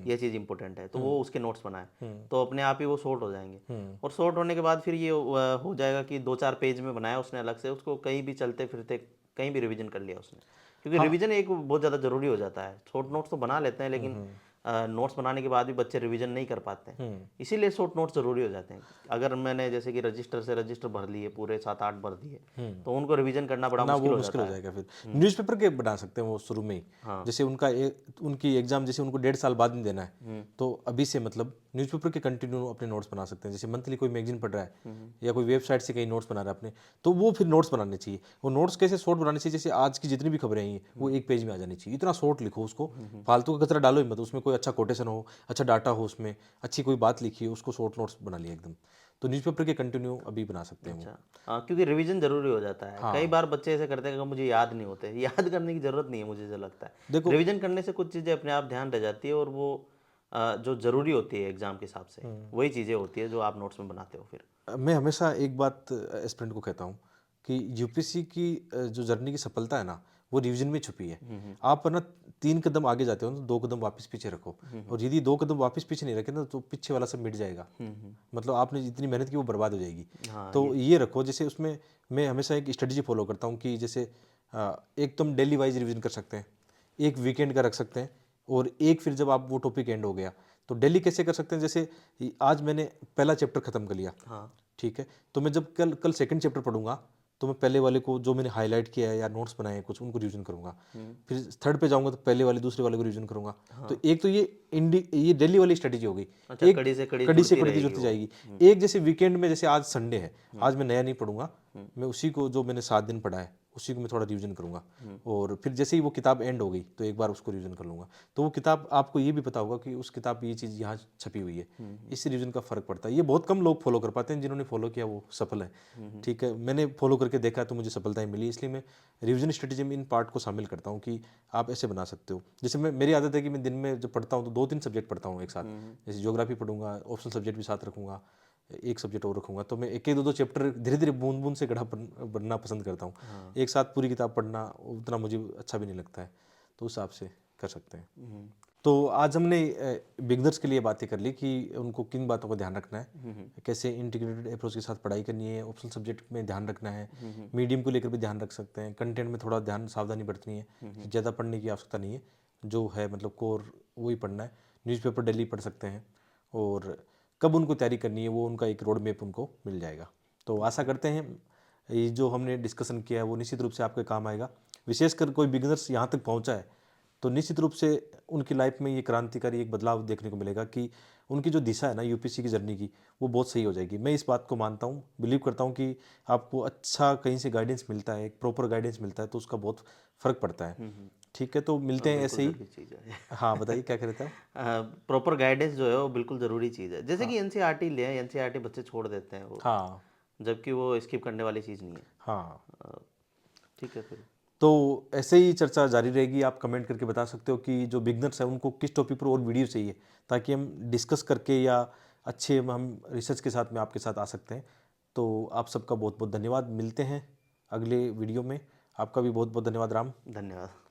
S2: ये चीज़ इंपॉर्टेंट है, तो वो उसके नोट्स बनाए, तो अपने आप ही वो शॉर्ट हो जाएंगे। और शॉर्ट होने के बाद फिर ये हो जाएगा कि 2-4 पेज में बनाया उसने अलग से, उसको कहीं भी चलते फिरते कहीं भी रिवीजन कर लिया उसने, क्योंकि रिवीजन एक बहुत ज़्यादा ज़रूरी हो जाता है। शॉर्ट नोट्स तो बना लेते हैं, लेकिन नोट्स बनाने के बाद भी बच्चे रिवीजन नहीं कर पाते हैं, इसीलिए शॉर्ट नोट्स ज़रूरी हो जाते हैं। अगर मैंने जैसे कि रजिस्टर से रजिस्टर भर लिए, पूरे 7-8 भर दिए, तो उनको रिवीजन करना बड़ा
S1: ना,
S2: मुश्किल
S1: वो
S2: हो
S1: मुश्किल
S2: जाता
S1: हो
S2: है।
S1: जाएगा। फिर न्यूज़पेपर के बना सकते हैं वो शुरू में ही। जैसे उनकी एग्जाम जैसे उनको 1.5 साल बाद में देना है, तो अभी से मतलब न्यूज़पेपर के कंटिन्यू अपने नोट्स बना सकते हैं। जैसे मंथली कोई मैगजीन पढ़ रहा है या कोई वेबसाइट से कहीं नोट्स बना रहा है अपने, तो वो फिर नोट्स बनाने चाहिए। वो नोट्स कैसे शॉर्ट बनाने चाहिए, जैसे आज की जितनी भी खबरें आई हैं वो एक पेज में आ जानी चाहिए, इतना शॉर्ट लिखो उसको, फालतू का कचरा डालो ही मत, उसमें कोई अच्छा कोटेशन हो, अच्छा डाटा हो, उसमें अच्छी कोई बात लिखी है, उसको शॉर्ट नोट्स बना लिया एकदम। तो न्यूज़पेपर के कंटिन्यू अभी बना सकते हैं वो।
S2: अच्छा, हाँ, क्योंकि रिवीजन ज़रूरी हो जाता है। कई
S1: हाँ
S2: बार बच्चे ऐसे करते हैं कि मुझे याद नहीं होते, याद करने की ज़रूरत नहीं है, मुझे जो लगता है
S1: देखो,
S2: रिवीजन करने से कुछ चीज़ें अपने आप ध्यान रह जाती है, और वो जो ज़रूरी होती है एग्ज़ाम के हिसाब से वही चीज़ें होती है जो आप नोट्स में बनाते हो फिर।
S1: मैं हमेशा एक बात एस्पिरेंट को कहता हूँ कि यूपीएससी की जो जर्नी की सफलता है ना, वो रिवीजन में छुपी है। आप ना 3 कदम आगे जाते हो ना, 2 कदम वापस पीछे रखो, और यदि 2 कदम वापस पीछे नहीं रखे ना, तो पीछे वाला सब मिट जाएगा। मतलब आपने जितनी मेहनत की वो बर्बाद हो जाएगी।
S2: हाँ,
S1: तो ये रखो, जैसे उसमें मैं हमेशा एक स्ट्रेटजी फॉलो करता हूँ कि जैसे एक तुम डेली वाइज रिवीजन कर सकते हैं, एक वीकेंड का रख सकते हैं, और एक फिर जब आप वो टॉपिक एंड हो गया तो डेली कैसे कर सकते हैं। जैसे आज मैंने पहला चैप्टर खत्म कर लिया,
S2: हाँ,
S1: ठीक है, तो मैं जब कल कल सेकंड चैप्टर पढ़ूंगा, तो मैं पहले वाले को जो मैंने हाईलाइट किया है या नोट्स बनाए हैं कुछ, उनको रिवीजन करूंगा। फिर थर्ड पे जाऊंगा तो पहले वाले दूसरे वाले को रिवीजन करूंगा। तो एक तो ये डेली वाली स्ट्रेटजी हो गई।
S2: अच्छा,
S1: एक
S2: कड़ी से कड़ी
S1: कड़ी से
S2: जुड़ती
S1: कड़ी
S2: रहेगी
S1: जुड़ती
S2: वो।
S1: जाएगी। एक जैसे वीकेंड में, जैसे आज संडे है, आज मैं नया नहीं पढ़ूंगा, मैं उसी को जो मैंने 7 दिन पढ़ा है उसी को मैं थोड़ा रिवीजन करूंगा। और फिर जैसे ही वो किताब एंड हो गई तो एक बार उसको रिवीजन कर लूंगा। तो वो किताब आपको ये भी पता होगा कि उस किताब में ये चीज़ यहाँ छपी हुई है। इससे रिवीजन का फर्क पड़ता है। ये बहुत कम लोग फॉलो कर पाते हैं, जिन्होंने फॉलो किया वो सफल है। ठीक है, मैंने फॉलो करके देखा तो मुझे सफलताएं मिली, इसलिए मैं रिवीजन स्ट्रेटेजी में इन पार्ट को शामिल करता हूँ कि आप ऐसे बना सकते हो। जैसे मेरी आदत है कि मैं दिन में जब पढ़ता हूँ तो 2-3 सब्जेक्ट पढ़ता हूँ एक साथ। जैसे ज्योग्राफी पढ़ूंगा, ऑप्शनल सब्जेक्ट भी साथ रखूंगा, एक सब्जेक्ट और रखूंगा, तो मैं एक एक दो दो चैप्टर धीरे धीरे बूंद बूंद से गढ़ा बनना पसंद करता हूँ। एक साथ पूरी किताब पढ़ना उतना मुझे अच्छा भी नहीं लगता है, तो उस हिसाब से कर सकते हैं। तो आज हमने बिगनर्स के लिए बातें कर ली कि उनको किन बातों का ध्यान रखना है, कैसे इंटीग्रेटेड अप्रोच के साथ पढ़ाई करनी है, ऑप्शनल सब्जेक्ट में ध्यान रखना है, मीडियम को लेकर भी ध्यान रख सकते हैं, कंटेंट में थोड़ा ध्यान सावधानी बरतनी है, ज़्यादा पढ़ने की आवश्यकता नहीं है, जो है मतलब कोर वही पढ़ना है। न्यूज़पेपर डेली पढ़ सकते हैं, और कब उनको तैयारी करनी है वो उनका एक रोड मैप उनको मिल जाएगा। तो आशा करते हैं ये जो हमने डिस्कशन किया है वो निश्चित रूप से आपके काम आएगा। विशेषकर कोई बिगिनर्स यहाँ तक पहुँचा है तो निश्चित रूप से उनकी लाइफ में ये क्रांतिकारी एक बदलाव देखने को मिलेगा कि उनकी जो दिशा है ना यूपीएससी की जर्नी की वो बहुत सही हो जाएगी। मैं इस बात को मानता हूँ, बिलीव करता हूँ कि आपको अच्छा कहीं से गाइडेंस मिलता है, एक प्रॉपर गाइडेंस मिलता है तो उसका बहुत फ़र्क पड़ता है। ठीक है, तो मिलते हैं
S2: बिल्कुल
S1: ऐसे ही।
S2: ज़रूरी चीज़ है।
S1: हाँ, बताइए क्या कह रहे थे आप?
S2: प्रॉपर गाइडेंस जो है वो बिल्कुल ज़रूरी चीज़ है। जैसे कि एनसीईआरटी लें, एनसीईआरटी बच्चे छोड़ देते हैं वो,
S1: हाँ,
S2: जबकि वो स्किप करने वाली चीज़ नहीं है।
S1: हाँ।
S2: अ, ठीक है फिर।
S1: तो ऐसे ही चर्चा जारी रहेगी। आप कमेंट करके बता सकते हो कि जो बिगनर्स हैं उनको किस टॉपिक पर और वीडियो चाहिए, ताकि हम डिस्कस करके या अच्छे हम रिसर्च के साथ में आपके साथ आ सकते हैं। तो आप सबका बहुत बहुत धन्यवाद। मिलते हैं अगले वीडियो में। आपका भी बहुत बहुत धन्यवाद राम।
S2: धन्यवाद।